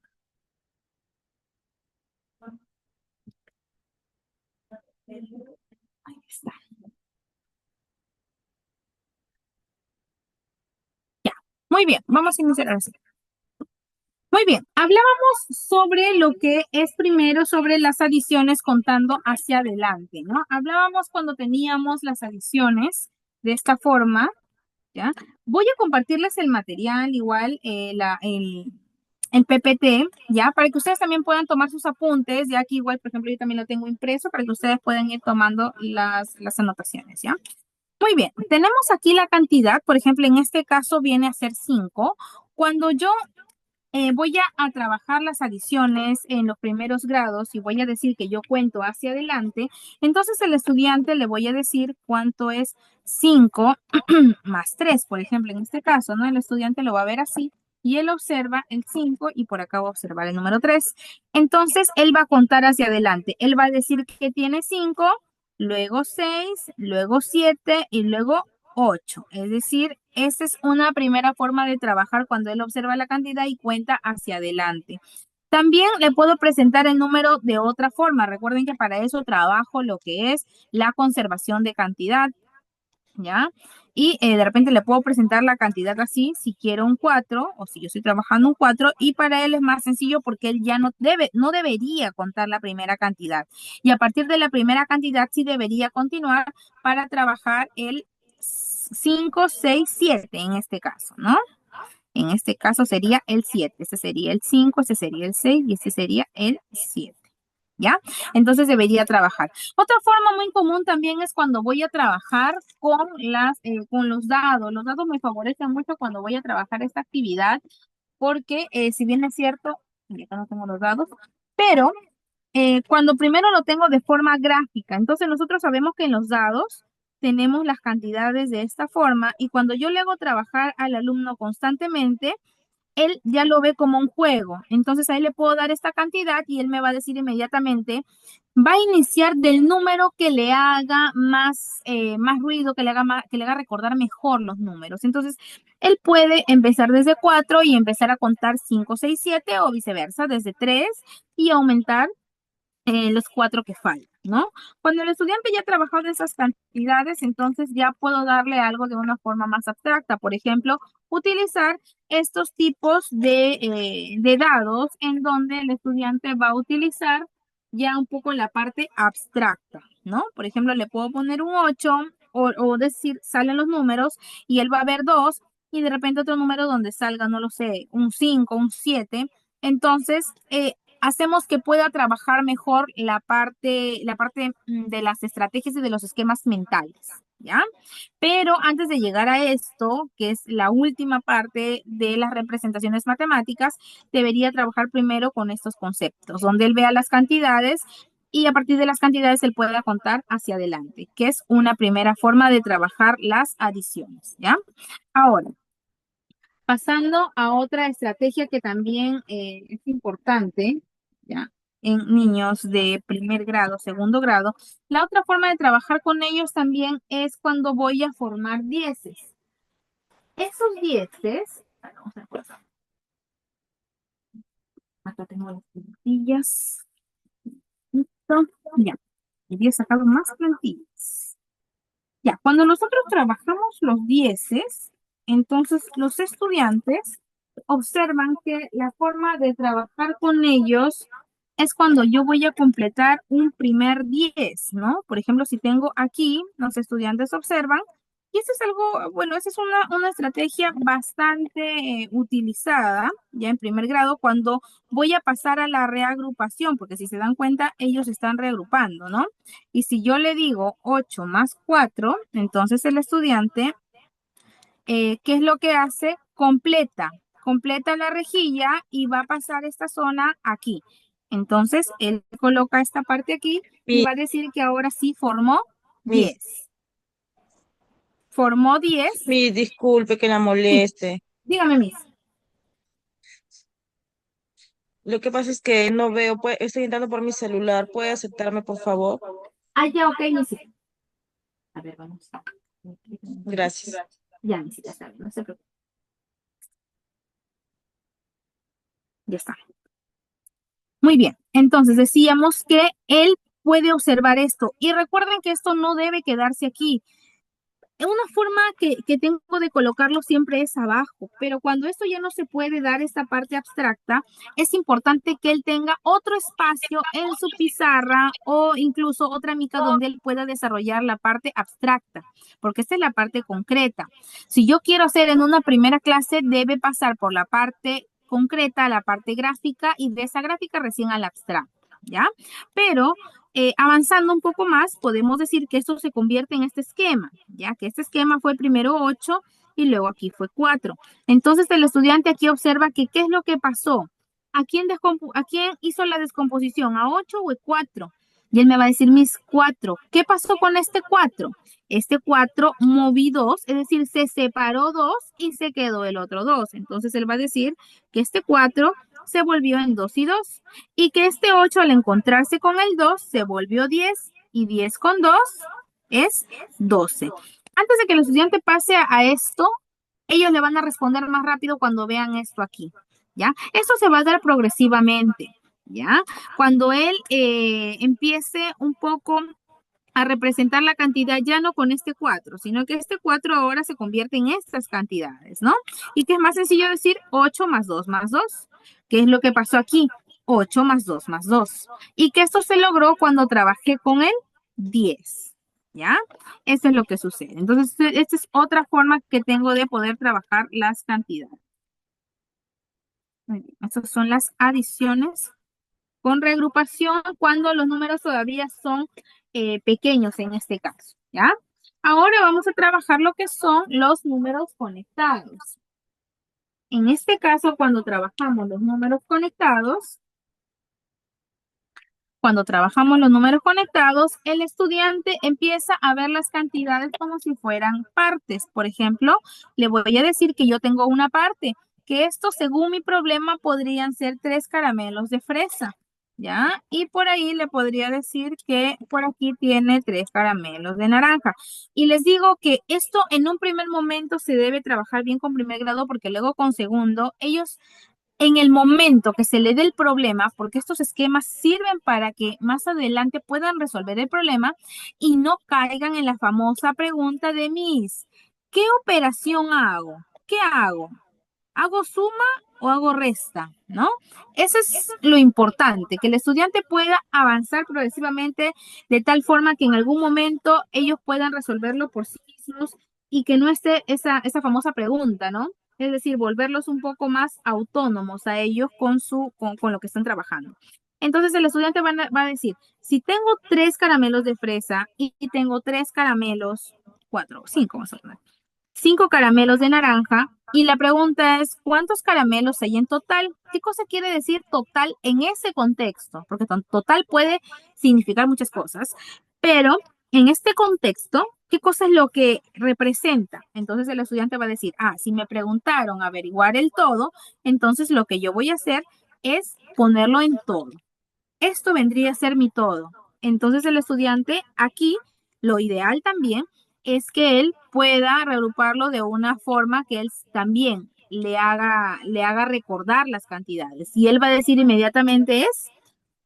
Ahí está. Muy bien, vamos a iniciar ahora sí. Muy bien, hablábamos sobre lo que es primero sobre las adiciones contando hacia adelante, ¿no? Hablábamos cuando teníamos las adiciones de esta forma, ¿ya? Voy a compartirles el material, igual el PPT, ¿ya? Para que ustedes también puedan tomar sus apuntes, ya que igual, por ejemplo, yo también lo tengo impreso para que ustedes puedan ir tomando las anotaciones, ¿ya? Muy bien, tenemos aquí la cantidad, por ejemplo, en este caso viene a ser 5. Cuando yo voy a trabajar las adiciones en los primeros grados y voy a decir que yo cuento hacia adelante, entonces el estudiante le voy a decir cuánto es 5 más 3, por ejemplo, en este caso, ¿no? El estudiante lo va a ver así y él observa el 5 y por acá va a observar el número 3. Entonces, él va a contar hacia adelante. Él va a decir que tiene 5, luego 6, luego 7 y luego 8. Es decir, esa es una primera forma de trabajar cuando él observa la cantidad y cuenta hacia adelante. También le puedo presentar el número de otra forma. Recuerden que para eso trabajo lo que es la conservación de cantidad. ¿Ya? Y de repente le puedo presentar la cantidad así, si quiero un 4 o si yo estoy trabajando un 4 y para él es más sencillo porque él ya no debería contar la primera cantidad. Y a partir de la primera cantidad sí debería continuar para trabajar el 5 6 7 en este caso, ¿no? En este caso sería el 7, ese sería el 5, ese sería el 6 y ese sería el 7. ¿Ya? Entonces debería trabajar. Otra forma muy común también es cuando voy a trabajar con los dados. Los dados me favorecen mucho cuando voy a trabajar esta actividad porque si bien es cierto, y acá no tengo los dados, pero cuando primero lo tengo de forma gráfica, entonces nosotros sabemos que en los dados tenemos las cantidades de esta forma y cuando yo le hago trabajar al alumno constantemente, él ya lo ve como un juego. Entonces ahí le puedo dar esta cantidad y él me va a decir inmediatamente, va a iniciar del número que le haga más ruido, que le haga recordar mejor los números. Entonces, él puede empezar desde 4 y empezar a contar 5, 6, 7 o viceversa, desde 3 y aumentar los 4 que faltan, ¿no? Cuando el estudiante ya trabajó de esas cantidades, entonces ya puedo darle algo de una forma más abstracta. Por ejemplo, utilizar estos tipos de dados en donde el estudiante va a utilizar ya un poco la parte abstracta, ¿no? Por ejemplo, le puedo poner un 8 o decir, salen los números y él va a ver 2 y de repente otro número donde salga, no lo sé, un 5, un 7. Entonces, hacemos que pueda trabajar mejor la parte de las estrategias y de los esquemas mentales, ¿ya? Pero antes de llegar a esto, que es la última parte de las representaciones matemáticas, debería trabajar primero con estos conceptos, donde él vea las cantidades y a partir de las cantidades él pueda contar hacia adelante, que es una primera forma de trabajar las adiciones, ¿ya? Ahora, pasando a otra estrategia que también es importante, ¿ya? En niños de primer grado, segundo grado, la otra forma de trabajar con ellos también es cuando voy a formar dieces. Esos dieces, vamos a ver, acá tengo las plantillas, listo, ya, quería sacar más plantillas. Ya, cuando nosotros trabajamos los dieces, entonces los estudiantes observan que la forma de trabajar con ellos es cuando yo voy a completar un primer 10, ¿no? Por ejemplo, si tengo aquí, los estudiantes observan, y eso es algo, bueno, esa es una estrategia bastante utilizada ya en primer grado cuando voy a pasar a la reagrupación, porque si se dan cuenta, ellos están reagrupando, ¿no? Y si yo le digo 8 más 4, entonces el estudiante, ¿qué es lo que hace? Completa la rejilla y va a pasar esta zona aquí. Entonces, él coloca esta parte aquí y Mi, va a decir que ahora sí formó Miss, 10. Formó 10. Miss, disculpe que la Sí, moleste. dígame, Miss. Lo que pasa es que no veo, pues, estoy entrando por mi celular. ¿Puede aceptarme, por favor? Ah, ya, ok, Misita. A ver, vamos. Gracias. Ya, Misita, está bien, no se preocupe. Ya está. Muy bien. Entonces decíamos que él puede observar esto. Y recuerden que esto no debe quedarse aquí. Una forma que tengo de colocarlo siempre es abajo, pero cuando esto ya no se puede dar esta parte abstracta, es importante que él tenga otro espacio en su pizarra o incluso otra mica donde él pueda desarrollar la parte abstracta, porque esta es la parte concreta. Si yo quiero hacer en una primera clase, debe pasar por la parte concreta, la parte gráfica y de esa gráfica recién al abstracto, ¿ya? Pero avanzando un poco más, podemos decir que esto se convierte en este esquema, ya que este esquema fue primero 8 y luego aquí fue 4. Entonces el estudiante aquí observa que qué es lo que pasó. ¿A quién hizo la descomposición? ¿A 8 o a 4? Y él me va a decir mis 4. ¿Qué pasó con este 4? Este 4 moví 2, es decir, se separó 2 y se quedó el otro 2. Entonces él va a decir que este 4 se volvió en 2 y 2 y que este 8 al encontrarse con el 2 se volvió 10 y 10 con 2 es 12. Antes de que el estudiante pase a esto, ellos le van a responder más rápido cuando vean esto aquí, ¿ya? Esto se va a dar progresivamente, ¿ya? Cuando él empiece un poco a representar la cantidad ya no con este 4, sino que este 4 ahora se convierte en estas cantidades, ¿no? Y que es más sencillo decir 8 más 2. ¿Qué es lo que pasó aquí? 8 más 2. Y que esto se logró cuando trabajé con el 10, ¿ya? Eso es lo que sucede. Entonces, esta es otra forma que tengo de poder trabajar las cantidades. Muy bien. Estas son las adiciones con reagrupación cuando los números todavía son pequeños en este caso, ¿ya? Ahora vamos a trabajar lo que son los números conectados. En este caso, cuando trabajamos los números conectados, el estudiante empieza a ver las cantidades como si fueran partes. Por ejemplo, le voy a decir que yo tengo una parte, que esto, según mi problema, podrían ser 3 caramelos de fresa. ¿ya? Y por ahí le podría decir que por aquí tiene 3 caramelos de naranja. Y les digo que esto en un primer momento se debe trabajar bien con primer grado porque luego con segundo, ellos en el momento que se le dé el problema, porque estos esquemas sirven para que más adelante puedan resolver el problema y no caigan en la famosa pregunta de Miss, ¿qué operación hago? ¿Qué hago? ¿Hago suma o hago resta? ¿No? Eso es lo importante, que el estudiante pueda avanzar progresivamente de tal forma que en algún momento ellos puedan resolverlo por sí mismos y que no esté esa famosa pregunta, ¿no? Es decir, volverlos un poco más autónomos a ellos con lo que están trabajando. Entonces el estudiante va a decir, si tengo 3 caramelos de fresa y tengo 3 caramelos, 4, 5 más o menos, 5 caramelos de naranja. Y la pregunta es, ¿cuántos caramelos hay en total? ¿Qué cosa quiere decir total en ese contexto? Porque total puede significar muchas cosas, pero en este contexto, ¿qué cosa es lo que representa? Entonces el estudiante va a decir, si me preguntaron averiguar el todo, entonces lo que yo voy a hacer es ponerlo en todo. Esto vendría a ser mi todo. Entonces el estudiante aquí, lo ideal también es que él pueda reagruparlo de una forma que él también le haga recordar las cantidades. Y él va a decir inmediatamente es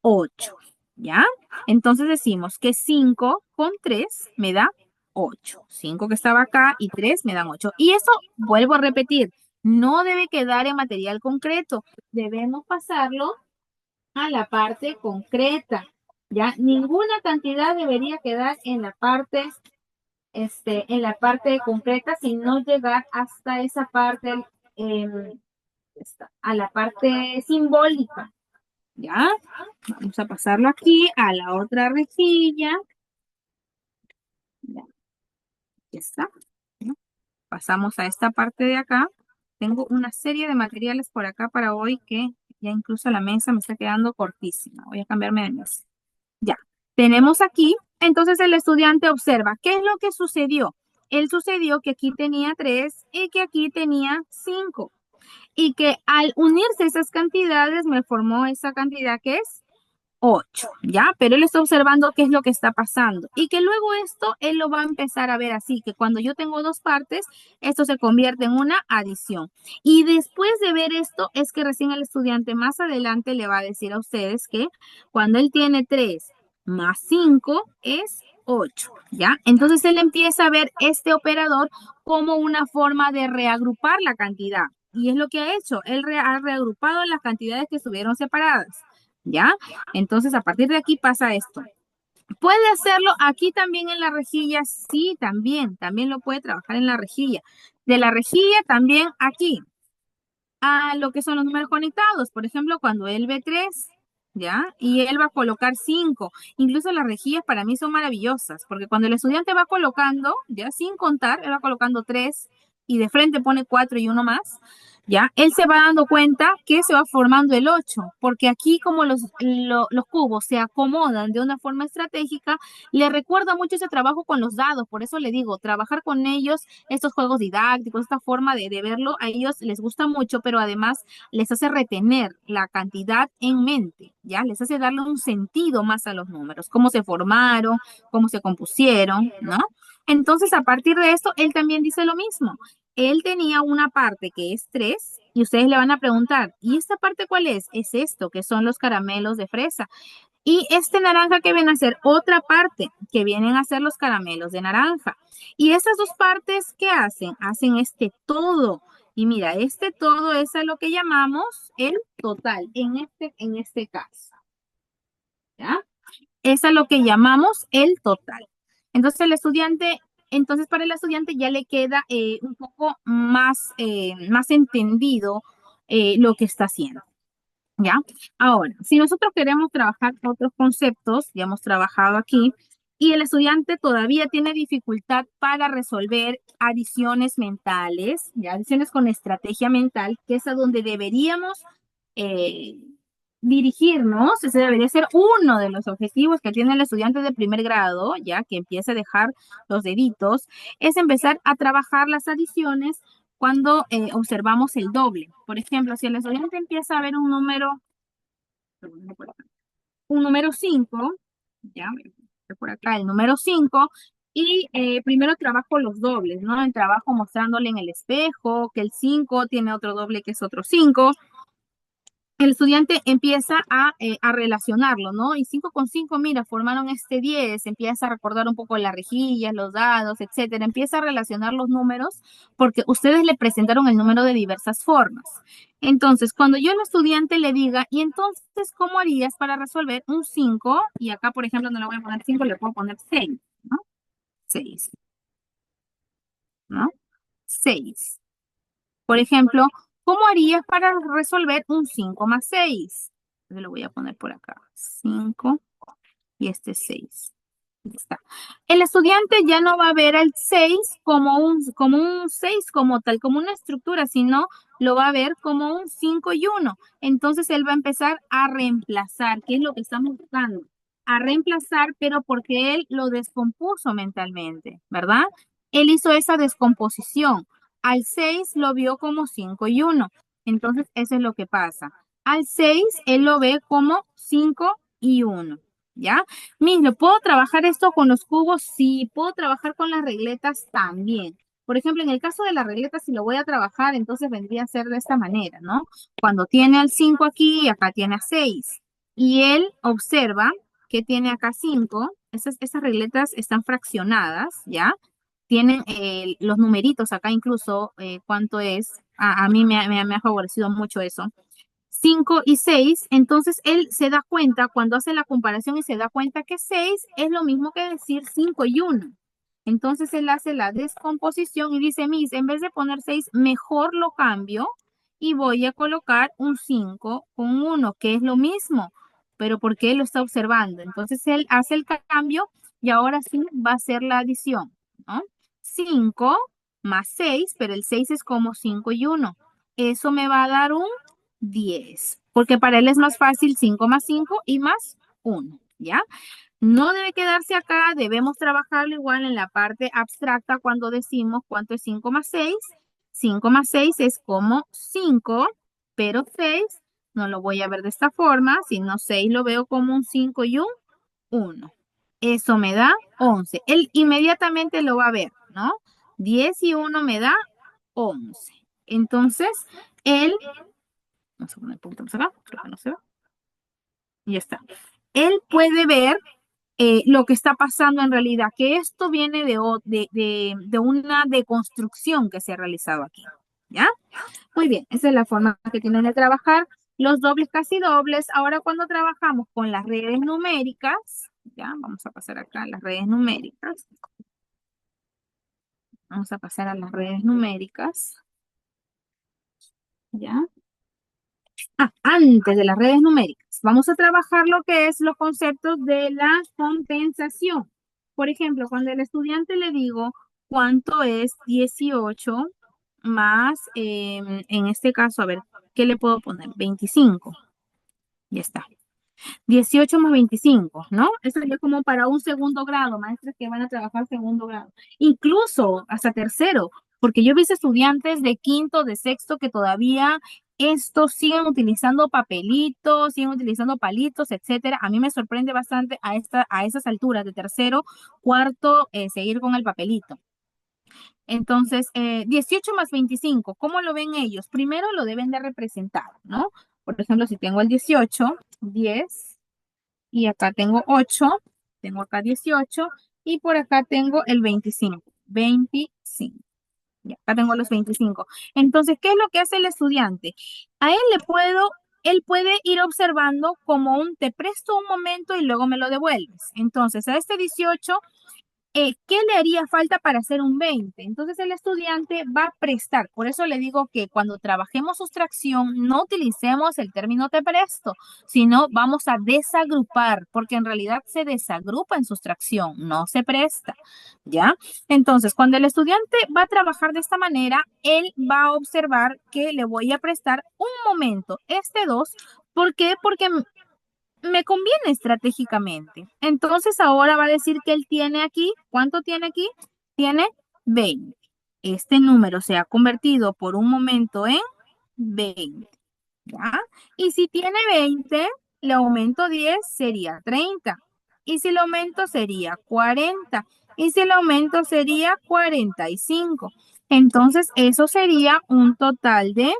8, ¿ya? Entonces decimos que 5 con 3 me da 8. 5 que estaba acá y 3 me dan 8. Y eso, vuelvo a repetir, no debe quedar en material concreto. Debemos pasarlo a la parte concreta. Ya ninguna cantidad debería quedar en la parte concreta, sino llegar hasta esa parte, em, a la parte simbólica. Ya, vamos a pasarlo aquí a la otra rejilla. Ya, ya está. ¿No? Pasamos a esta parte de acá. Tengo una serie de materiales por acá para hoy que ya incluso la mesa me está quedando cortísima. Voy a cambiarme de mesa. Ya, tenemos aquí, entonces el estudiante observa, ¿qué es lo que sucedió? Él sucedió que aquí tenía 3 y que aquí tenía 5 y que al unirse esas cantidades me formó esa cantidad que es 8, ¿ya? Pero él está observando qué es lo que está pasando y que luego esto él lo va a empezar a ver así, que cuando yo tengo dos partes, esto se convierte en una adición. Y después de ver esto, es que recién el estudiante más adelante le va a decir a ustedes que cuando él tiene 3 más 5 es 8, ¿ya? Entonces él empieza a ver este operador como una forma de reagrupar la cantidad. Y es lo que ha hecho. Él ha reagrupado las cantidades que estuvieron separadas. ¿Ya? Entonces, a partir de aquí pasa esto. ¿Puede hacerlo aquí también en la rejilla? Sí, también lo puede trabajar en la rejilla. De la rejilla también aquí, a lo que son los números conectados. Por ejemplo, cuando él ve 3, ¿ya? Y él va a colocar 5. Incluso las rejillas para mí son maravillosas, porque cuando el estudiante va colocando, ya sin contar, él va colocando 3 y de frente pone 4 y uno más. ¿Ya? Él se va dando cuenta que se va formando el 8 porque aquí como los cubos se acomodan de una forma estratégica, le recuerda mucho ese trabajo con los dados, por eso le digo, trabajar con ellos, estos juegos didácticos, esta forma de verlo, a ellos les gusta mucho, pero además les hace retener la cantidad en mente, ¿ya? Les hace darle un sentido más a los números, cómo se formaron, cómo se compusieron, ¿no? Entonces, a partir de esto, él también dice lo mismo. Él tenía una parte que es 3 y ustedes le van a preguntar, ¿y esta parte cuál es? Es esto, que son los caramelos de fresa. Y este naranja que viene a ser otra parte, que vienen a ser los caramelos de naranja. Y esas dos partes, ¿qué hacen? Hacen este todo. Y mira, este todo es a lo que llamamos el total, en este caso. ¿Ya? Es a lo que llamamos el total. Entonces, para el estudiante ya le queda un poco más entendido lo que está haciendo. ¿Ya? Ahora, si nosotros queremos trabajar otros conceptos, ya hemos trabajado aquí, y el estudiante todavía tiene dificultad para resolver adiciones mentales, ya adiciones con estrategia mental, que es a donde deberíamos eh, dirigirnos, ese debería ser uno de los objetivos que tiene el estudiante de primer grado, ya que empieza a dejar los deditos, es empezar a trabajar las adiciones cuando observamos el doble. Por ejemplo, si el estudiante empieza a ver un número, un número 5, ya, voy a poner por acá el número 5, y primero trabajo los dobles, ¿no? El trabajo mostrándole en el espejo que el 5 tiene otro doble que es otro 5. El estudiante empieza a relacionarlo, ¿no? Y 5 con 5, mira, formaron este 10, empieza a recordar un poco las rejillas, los dados, etcétera. Empieza a relacionar los números porque ustedes le presentaron el número de diversas formas. Entonces, cuando yo al estudiante le diga, y entonces, ¿cómo harías para resolver un 5? Y acá, por ejemplo, no le voy a poner 5, le puedo poner 6, ¿no? 6, ¿no? 6. Por ejemplo, ¿cómo harías para resolver un 5 más 6? Yo lo voy a poner por acá. 5 y este 6. Ahí está. El estudiante ya no va a ver al 6 como un 6 como tal, como una estructura, sino lo va a ver como un 5 y uno. Entonces él va a empezar a reemplazar, que es lo que estamos buscando. A reemplazar, pero porque él lo descompuso mentalmente, ¿verdad? Él hizo esa descomposición. Al 6 lo vio como 5 y uno. Entonces eso es lo que pasa. Al 6 él lo ve como 5 y uno. ¿Ya? Lo ¿puedo trabajar esto con los cubos? Sí, puedo trabajar con las regletas también. Por ejemplo, en el caso de las regletas, si lo voy a trabajar, entonces vendría a ser de esta manera, ¿no? Cuando tiene al 5 aquí y acá tiene a 6. Y él observa que tiene acá 5. Esas regletas están fraccionadas, ¿ya? Tienen los numeritos acá incluso, cuánto es. A mí me ha favorecido mucho eso. 5 y 6, entonces él se da cuenta cuando hace la comparación y se da cuenta que 6 es lo mismo que decir 5 y uno. Entonces él hace la descomposición y dice, Miss, en vez de poner 6, mejor lo cambio y voy a colocar un 5 con uno, que es lo mismo, pero porque él lo está observando. Entonces él hace el cambio y ahora sí va a hacer la adición, ¿no? 5 más 6, pero el 6 es como 5 y uno. Eso me va a dar un 10, porque para él es más fácil 5 más 5 y más uno, ¿ya? No debe quedarse acá, debemos trabajarlo igual en la parte abstracta cuando decimos cuánto es 5 más 6. 5 más 6 es como 5, pero 6 no lo voy a ver de esta forma, sino 6 lo veo como un 5 y un uno. Eso me da 11. Él inmediatamente lo va a ver, ¿no? 10 y uno me da 11. Entonces, él, vamos a poner un poquito más acá, creo que no se ve. Y ya está. Él puede ver lo que está pasando en realidad, que esto viene de una deconstrucción que se ha realizado aquí. ¿Ya? Muy bien, esa es la forma que tienen de trabajar los dobles casi dobles. Ahora cuando trabajamos con las redes numéricas, ya, vamos a pasar acá a las redes numéricas. Vamos a pasar a las redes numéricas, ¿ya? Antes de las redes numéricas, vamos a trabajar lo que es los conceptos de la compensación. Por ejemplo, cuando el estudiante le digo cuánto es 18 más, en este caso, a ver, ¿qué le puedo poner? 25. Ya está. 18 más 25, ¿no? Eso sería como para un segundo grado, maestras que van a trabajar segundo grado. Incluso hasta tercero, porque yo he visto estudiantes de quinto, de sexto, que todavía estos siguen utilizando papelitos, siguen utilizando palitos, etcétera. A mí me sorprende bastante a esas alturas de tercero, cuarto, seguir con el papelito. Entonces, 18 más 25, ¿cómo lo ven ellos? Primero lo deben de representar, ¿no? Por ejemplo, si tengo el 18, 10, y acá tengo 8, tengo acá 18 y por acá tengo el 25. 25. Ya, acá tengo los 25. Entonces, ¿qué es lo que hace el estudiante? A él él puede ir observando como te presto un momento y luego me lo devuelves. Entonces, a este 18, ¿qué le haría falta para hacer un 20? Entonces el estudiante va a prestar. Por eso le digo que cuando trabajemos sustracción no utilicemos el término te presto, sino vamos a desagrupar, porque en realidad se desagrupa en sustracción, no se presta, ¿ya? Entonces, cuando el estudiante va a trabajar de esta manera, él va a observar que le voy a prestar un momento, este 2. ¿Por qué? Porque me conviene estratégicamente. Entonces ahora va a decir que él tiene aquí, ¿cuánto tiene aquí? Tiene 20. Este número se ha convertido por un momento en 20, ¿ya? Y si tiene 20, le aumento 10 sería 30. Y si le aumento sería 40. Y si le aumento sería 45. Entonces, eso sería un total de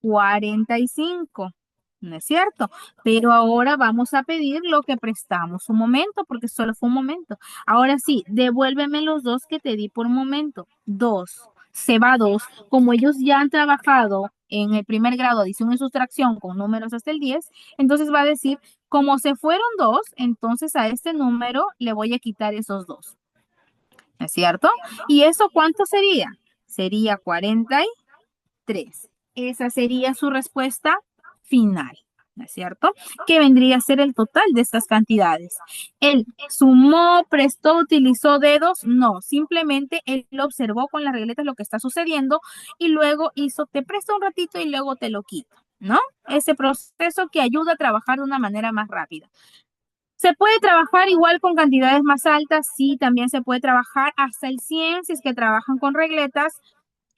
45. ¿No es cierto? Pero ahora vamos a pedir lo que prestamos un momento, porque solo fue un momento. Ahora sí, devuélveme los dos que te di por un momento. Dos. Se va dos. Como ellos ya han trabajado en el primer grado adición y sustracción con números hasta el 10, entonces va a decir, como se fueron dos, entonces a este número le voy a quitar esos dos. ¿No es cierto? ¿Y eso cuánto sería? Sería 43. Esa sería su respuesta final, ¿no es cierto? Que vendría a ser el total de estas cantidades. Él sumó, prestó, utilizó dedos, no, simplemente él observó con las regletas lo que está sucediendo y luego hizo, te presto un ratito y luego te lo quito, ¿no? Ese proceso que ayuda a trabajar de una manera más rápida. ¿Se puede trabajar igual con cantidades más altas? Sí, también se puede trabajar hasta el 100 si es que trabajan con regletas.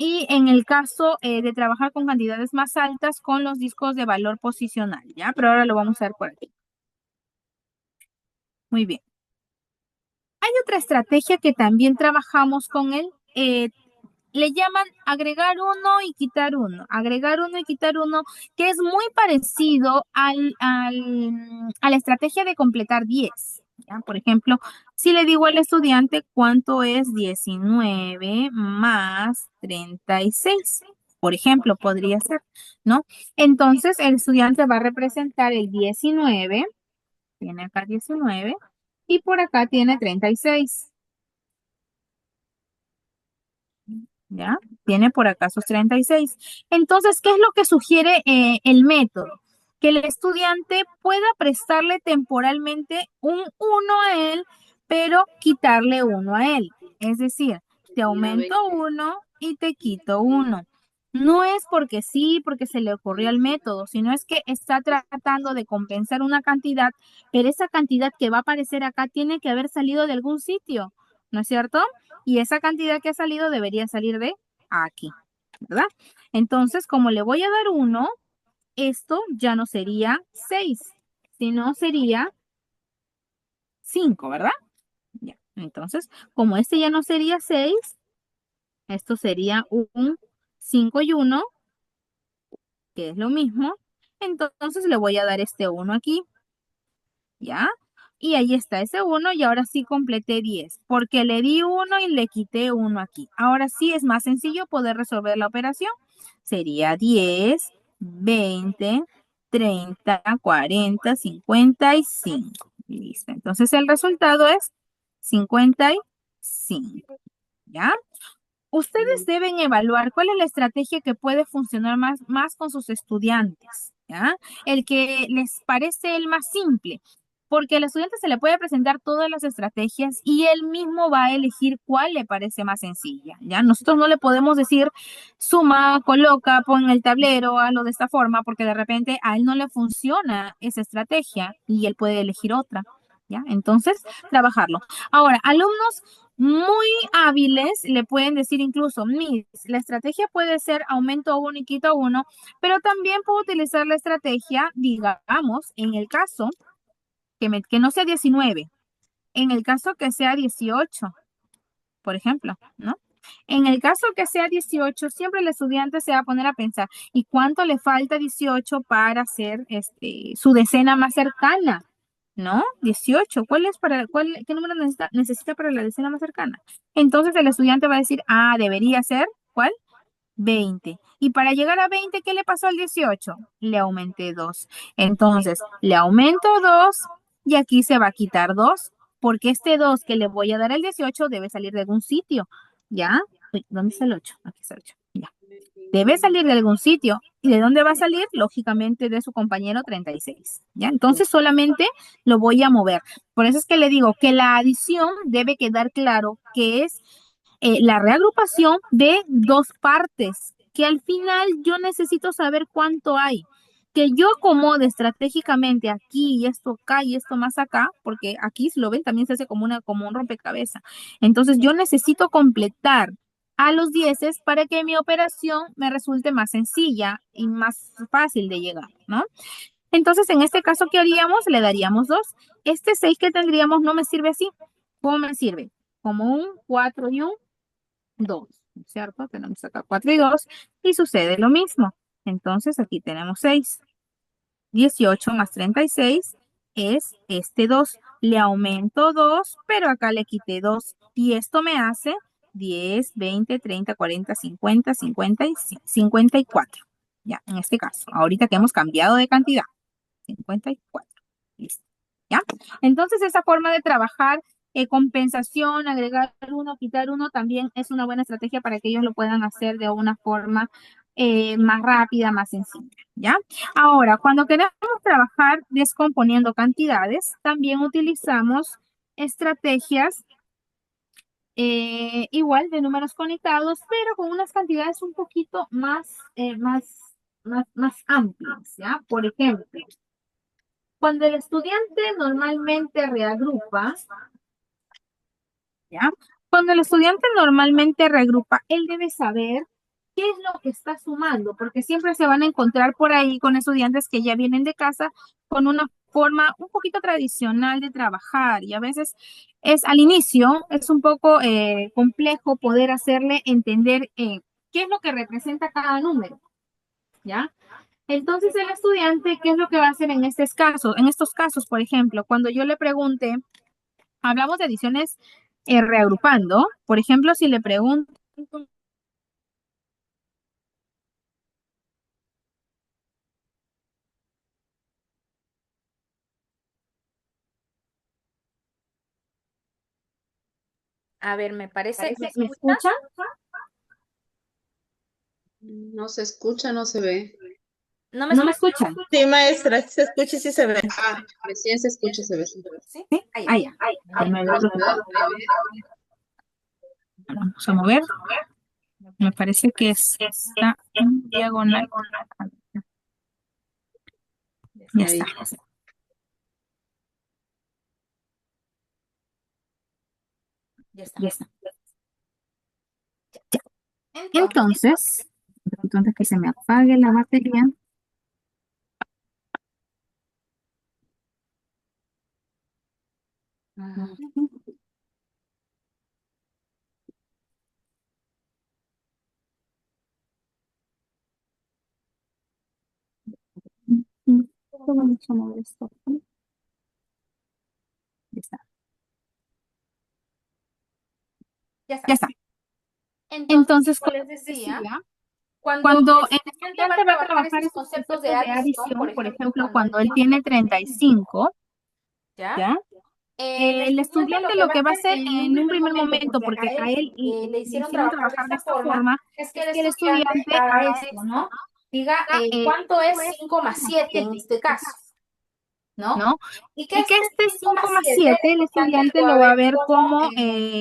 Y en el caso de trabajar con cantidades más altas con los discos de valor posicional, ¿ya? Pero ahora lo vamos a ver por aquí. Muy bien. Hay otra estrategia que también trabajamos con él. Le llaman agregar uno y quitar uno. Agregar uno y quitar uno, que es muy parecido a la estrategia de completar 10. ¿Ya? Por ejemplo, si le digo al estudiante cuánto es 19 más 36. Por ejemplo, podría ser, ¿no? Entonces, el estudiante va a representar el 19, tiene acá 19, y por acá tiene 36. ¿Ya? Tiene por acá sus 36. Entonces, ¿qué es lo que sugiere el método? Que el estudiante pueda prestarle temporalmente un uno a él, pero quitarle uno a él. Es decir, te aumento uno y te quito uno. No es porque sí, porque se le ocurrió el método, sino es que está tratando de compensar una cantidad, pero esa cantidad que va a aparecer acá tiene que haber salido de algún sitio, ¿no es cierto? Y esa cantidad que ha salido debería salir de aquí, ¿verdad? Entonces, como le voy a dar uno, esto ya no sería 6, sino sería 5, ¿verdad? Ya. Entonces, como este ya no sería 6, esto sería un 5 y uno, que es lo mismo. Entonces le voy a dar este uno aquí, ¿ya? Y ahí está ese uno y ahora sí completé 10 porque le di uno y le quité uno aquí. Ahora sí es más sencillo poder resolver la operación. Sería 10, 20, 30, 40, 55. Listo. Entonces el resultado es 55. ¿Ya? Ustedes deben evaluar cuál es la estrategia que puede funcionar más con sus estudiantes, ¿ya? El que les parece el más simple, porque al estudiante se le puede presentar todas las estrategias y él mismo va a elegir cuál le parece más sencilla, ¿ya? Nosotros no le podemos decir suma, coloca, pon en el tablero, hazlo de esta forma, porque de repente a él no le funciona esa estrategia y él puede elegir otra, ¿ya? Entonces, trabajarlo. Ahora, alumnos muy hábiles le pueden decir incluso, Miss, la estrategia puede ser aumento uno y quito uno, pero también puedo utilizar la estrategia, digamos, en el caso que no sea 19, en el caso que sea 18, por ejemplo, ¿no? En el caso que sea 18, siempre el estudiante se va a poner a pensar, ¿y cuánto le falta 18 para hacer su decena más cercana? ¿No? 18. ¿Qué número necesita para la decena más cercana? Entonces el estudiante va a decir, debería ser, ¿cuál? 20. Y para llegar a 20, ¿qué le pasó al 18? Le aumenté 2. Entonces, le aumento 2 y aquí se va a quitar 2, porque este 2 que le voy a dar al 18 debe salir de algún sitio. ¿Ya? Uy, ¿dónde está el 8? Aquí está el 8. Ya. Debe salir de algún sitio. ¿Y de dónde va a salir? Lógicamente de su compañero 36. ¿Ya? Entonces solamente lo voy a mover. Por eso es que le digo que la adición debe quedar claro que es la reagrupación de dos partes, que al final yo necesito saber cuánto hay. Que yo acomode estratégicamente aquí y esto acá y esto más acá, porque aquí si lo ven también se hace como un rompecabezas. Entonces yo necesito completar a los 10 para que mi operación me resulte más sencilla y más fácil de llegar, ¿no? Entonces, en este caso, ¿qué haríamos? Le daríamos 2. Este 6 que tendríamos no me sirve así. ¿Cómo me sirve? Como un 4 y un 2, ¿cierto? Tenemos acá 4 y 2 y sucede lo mismo. Entonces, aquí tenemos 6. 18 más 36 es este 2. Le aumento 2, pero acá le quité 2. Y esto me hace 10, 20, 30, 40, 50, 50 y 54. Ya, en este caso, ahorita que hemos cambiado de cantidad. 54. Listo. ¿Ya? Entonces, esa forma de trabajar, compensación, agregar uno, quitar uno, también es una buena estrategia para que ellos lo puedan hacer de una forma más rápida, más sencilla. ¿Ya? Ahora, cuando queremos trabajar descomponiendo cantidades, también utilizamos estrategias igual de números conectados, pero con unas cantidades un poquito más amplias. ¿Ya? Por ejemplo, cuando el estudiante normalmente reagrupa, ¿ya? Cuando el estudiante normalmente reagrupa, él debe saber qué es lo que está sumando, porque siempre se van a encontrar por ahí con estudiantes que ya vienen de casa con una forma un poquito tradicional de trabajar y a veces es al inicio, es un poco complejo poder hacerle entender qué es lo que representa cada número, ¿ya? Entonces, el estudiante, ¿qué es lo que va a hacer en estos casos? En estos casos, por ejemplo, cuando yo le pregunte, hablamos de adiciones reagrupando, por ejemplo, si le pregunto, A ver, me parece, ¿me ¿me escuchas? escucha? No se escucha, no se ve. ¿No me ¿No me escuchas? escuchan? Sí, maestra, se escucha y sí se ve. Ah, recién se escucha, se ve. ¿Sí? ¿Sí? Ah, ya. Ah, ya. Déjame ver. Vamos a mover. Me parece que está en diagonal. Ya está. Ya está. Ya está. Entonces, Entonces que se me apague la batería. Vamos a mover esto. Ya está. ya está. Ya está. Entonces, Entonces, como como les les decía, decía, cuando cuando el el estudiante va a estudiante va a trabajar trabajar estos esos conceptos de conceptos de adición, por adición, por ejemplo, ejemplo, cuando él cuando él tiene tiene 35, 35, ¿ya? ¿ya? El El estudiante estudiante lo que lo va a que va a hacer hacer en un en un primer primer momento, momento, porque porque a a él él le le hicieron hicieron trabajar de trabajar de esta esta forma, forma, es que es el que el estudiante estudiante haga haga esto, esto, ¿no? Diga, ¿cuánto ¿cuánto es es 5 más 7 en 7 en este este caso? caso? ¿No? ¿No? Y que Y que este este 5 más 7 el 5,7 el estudiante estudiante lo va lo a va a ver ver como como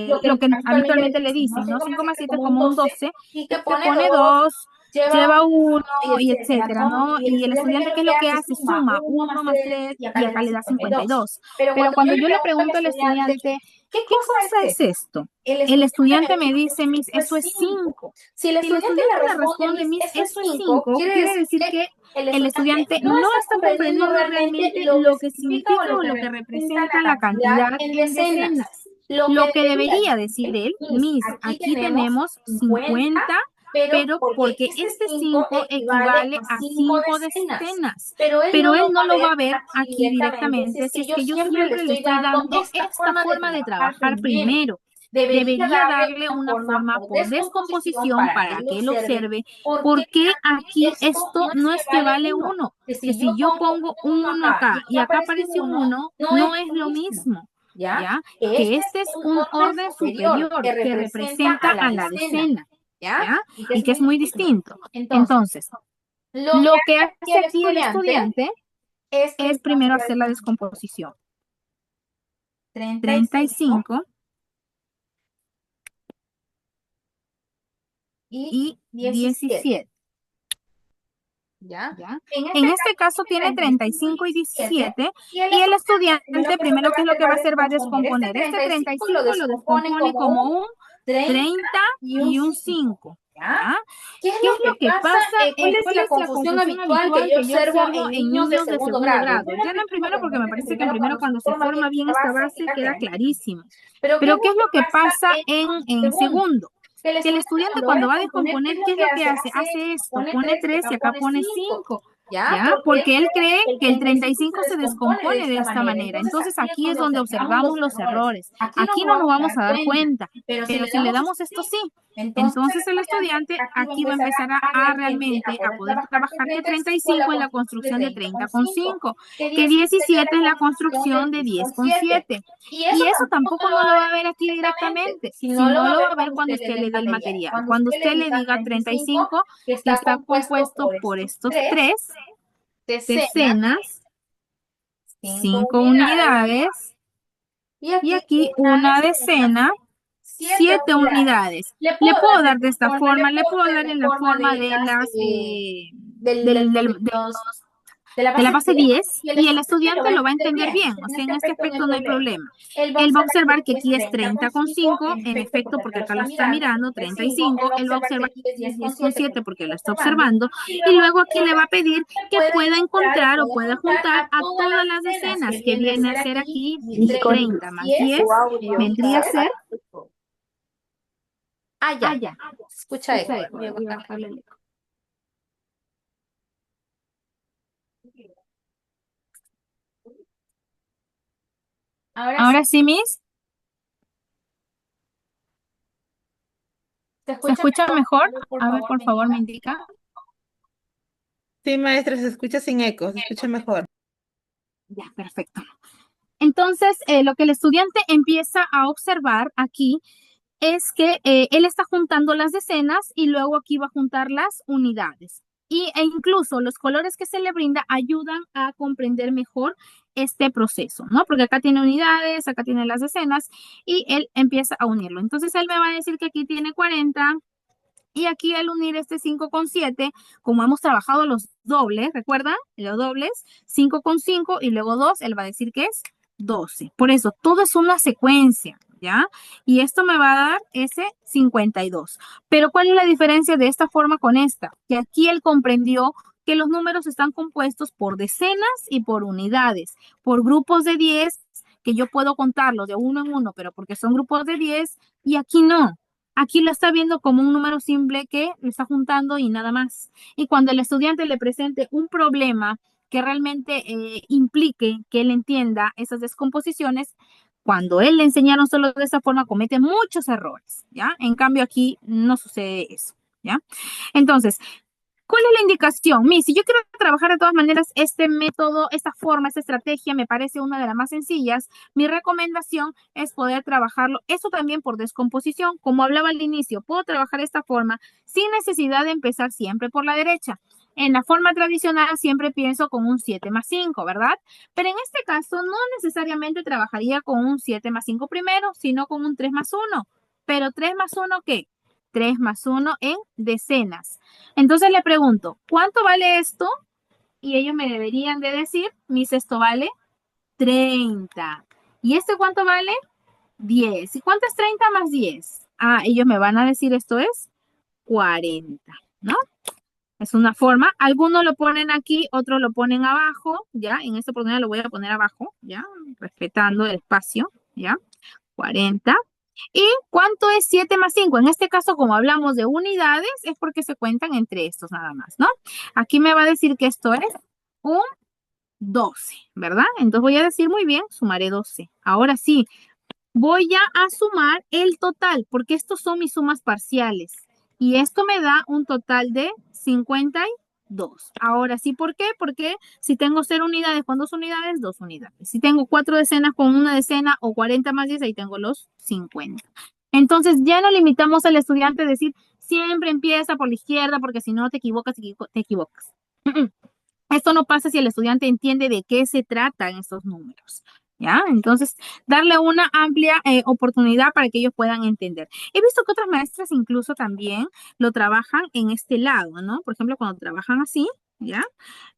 lo lo que que habitualmente le habitualmente le dicen, ¿no? dicen, ¿no? 5 más cinco más 7 7 como un como un 12 12 y y que que pone pone 2 2 lleva lleva 1 uno y y etcétera, etcétera, ¿no? ¿no? Y el Y el estudiante estudiante, que ¿qué es lo lo que que hace? hace? Suma Suma 1 más 1 más 3 3 y acá y le acá da le da 52. 52. Pero Pero cuando yo cuando le yo le pregunto al pregunto al estudiante, estudiante, ¿qué ¿qué cosa cosa es es esto? esto? El El estudiante estudiante me me dice, dice, Miss, eso es eso es 5. 5. Si el Si el estudiante estudiante le le responde, responde, Miss, Miss, eso es eso es 5, 5, quiere quiere decir decir que que el el estudiante estudiante no no está está comprendiendo comprendiendo realmente realmente lo que lo que significa o significa lo o que lo que representa la representa la cantidad cantidad en en decenas. decenas. Lo que Lo que debería debería decir decir él, él, Miss, Miss, aquí aquí tenemos tenemos 50, 50, pero pero porque porque este este 5 5 equivale equivale a a 5 5 decenas. decenas. Pero él no Pero lo él va no a lo ver va a ver aquí aquí directamente directamente si si es es que yo que yo siempre le siempre le estoy estoy dando dando esta esta forma de forma de trabajar trabajar primero. primero. Debería Debería darle darle una una forma forma por por descomposición descomposición para que para él que él observe observe por qué por qué aquí aquí esto esto no es no que es que vale vale 1, uno, que que si yo si yo pongo pongo un un 1 uno acá acá y y acá acá aparece un aparece un 1, uno, no es no es lo lo mismo, mismo, ¿ya? ¿ya? Que Que este este es es un un orden orden superior que superior que representa representa a la a la decena, decena, ¿ya? ¿ya? Y que es Y que muy es muy distinto. distinto. Entonces, Entonces, lo que lo que hace aquí hace el aquí el estudiante estudiante es es primero primero hacer la hacer la descomposición. descomposición. 35 35 y y 17, 17. ¿ya? ¿Ya? En este En este caso caso tiene tiene 35 35 y y 17 17 y el y el estudiante estudiante primero primero que qué es lo lo que que va va a a hacer hacer va va a a descomponer. Este descomponer. Este 35 lo 35 lo descompone descompone como como un un 30 30 y un y un 5, 5, ¿ya? ¿Qué es ¿Qué es lo lo que que pasa? pasa? ¿Cuál es ¿Cuál la es la confusión confusión habitual que habitual yo que yo observo observo en en niños de niños de segundo segundo grado? grado? Ya no Ya en no en primero, primero, porque porque me me parece que parece que en primero primero cuando se cuando se forma bien forma bien esta esta base base queda queda clarísimo. clarísimo. Pero ¿qué es Pero ¿qué lo es que lo que pasa pasa en en segundo? segundo? Que el Que el estudiante estudiante cuando va a cuando va a descomponer, ¿qué es descomponer, lo ¿qué es que lo que hace? hace? Hace Hace esto, esto, pone pone 3 y 3 y acá acá pone pone 5. 5, ¿Ya? ¿ya? Porque él Porque él cree cree que el que el 35 35 se se descompone de descompone de esta esta manera. manera. Entonces Entonces aquí es aquí es donde donde observamos observamos los los errores. errores. Aquí no Aquí nos no nos vamos a vamos dar a dar cuenta. cuenta, Pero si pero le si le damos damos esto esto sí, sí, entonces entonces el el estudiante estudiante aquí va a aquí va a empezar empezar a a realmente a realmente a poder poder trabajar que trabajar que 35 en la 35 en la construcción de construcción de 30,5, 30,5, que que 17 en 17 la en la construcción de construcción de 10,7. 10,7. Y eso Y eso tampoco tampoco no lo no va lo a va ver a ver aquí directamente, directamente, sino lo sino va a lo ver va a ver cuando cuando usted le usted dé le el dé el material. material. Cuando Cuando usted le usted le diga diga 35, 35, que que está está compuesto compuesto por por estos estos tres tres decenas, decenas, 5 5 unidades, unidades, y y aquí aquí una una decena, decena, 7 7 unidades. unidades. Le Le puedo puedo dar de dar de esta esta forma, le forma, le puedo puedo dar dar en en la forma forma de de las las del- de los de la de la base base 10 10 y el y el estudiante lo va estudiante a lo va a entender entender bien. bien, En o sea, este en este aspecto no hay aspecto no hay problema. problema. Él va a Él va a observar que observar aquí que es aquí es 30,5, 30,5, en en efecto, efecto, porque acá porque lo acá está lo está mirando, mirando, 35. Él 35, va a él va a observar que observar aquí es que es 10,7 10,7 porque lo porque está lo está observando. observando, Y y luego luego aquí aquí le va le a va a pedir pedir que que pueda pueda encontrar encontrar o o pueda pueda juntar juntar a a todas todas las las decenas, que decenas, que viene a viene a ser ser aquí aquí 30 30 más más 10, 10, vendría a ser, ya. ya, Escucha escucha eco, eco, voy a voy a bajarle. bajarle el eco. Ahora sí, Ahora sí, Miss, ¿se ¿se escucha escucha mejor? mejor? Por A ver, favor, por me favor, me indica. indica. Sí, maestra, se escucha sin eco, se escucha mejor. Ya, perfecto. Entonces, lo que el estudiante empieza a observar aquí es que él está juntando las decenas y luego aquí va a juntar las unidades. E incluso los colores que se le brinda ayudan a comprender mejor este proceso, ¿no? Porque acá tiene unidades, acá tiene las decenas y él empieza a unirlo. Entonces él me va a decir que aquí tiene 40 y aquí al unir este 5,7, como hemos trabajado los dobles, ¿recuerdan? Los dobles, 5,5 y luego 2, él va a decir que es 12. Por eso, todo es una secuencia, ¿ya? Y esto me va a dar ese 52. Pero ¿cuál es la diferencia de esta forma con esta? Que aquí él comprendió que los números están compuestos por decenas y por unidades, por grupos de 10, que yo puedo contarlos de uno en uno, pero porque son grupos de 10, y aquí no. Aquí lo está viendo como un número simple que lo está juntando y nada más. Y cuando el estudiante le presente un problema que realmente implique que él entienda esas descomposiciones, cuando él le enseñaron solo de esa forma, comete muchos errores, ¿ya? En cambio, aquí no sucede eso, ¿ya? Entonces, ¿cuál es la indicación? Si yo quiero trabajar de todas maneras este método, esta forma, esta estrategia me parece una de las más sencillas. Mi recomendación es poder trabajarlo, eso también por descomposición. Como hablaba al inicio, puedo trabajar esta forma sin necesidad de empezar siempre por la derecha. En la forma tradicional siempre pienso con un 7 más 5, ¿verdad? Pero en este caso no necesariamente trabajaría con un 7 más 5 primero, sino con un 3 más 1. Pero 3 más 1, ¿qué? 3 más 1 en decenas. Entonces le pregunto, ¿cuánto vale esto? Y ellos me deberían de decir, Miss, esto vale 30. ¿Y este cuánto vale? 10. ¿Y cuánto es 30 más 10? Ah, ellos me van a decir esto es 40, ¿no? Es una forma. Algunos lo ponen aquí, otros lo ponen abajo, ¿ya? En esta oportunidad lo voy a poner abajo, ¿ya? Respetando el espacio, ¿ya? 40. ¿Y cuánto es 7 más 5? En este caso, como hablamos de unidades, es porque se cuentan entre estos nada más, ¿no? Aquí me va a decir que esto es un 12, ¿verdad? Entonces voy a decir muy bien, sumaré 12. Ahora sí, voy ya a sumar el total, porque estos son mis sumas parciales. Y esto me da un total de 52. Ahora sí, ¿por qué? Porque si tengo 0 unidades con 2 unidades, 2 unidades. Si tengo 4 decenas con una decena o 40 más 10, ahí tengo los 50. Entonces ya no limitamos al estudiante a decir, siempre empieza por la izquierda, porque si no te equivocas, te equivocas. Esto no pasa si el estudiante entiende de qué se tratan estos números, ¿ya? Entonces, darle una amplia oportunidad para que ellos puedan entender. He visto que otras maestras incluso también lo trabajan en este lado, ¿no? Por ejemplo, cuando trabajan así, ¿ya?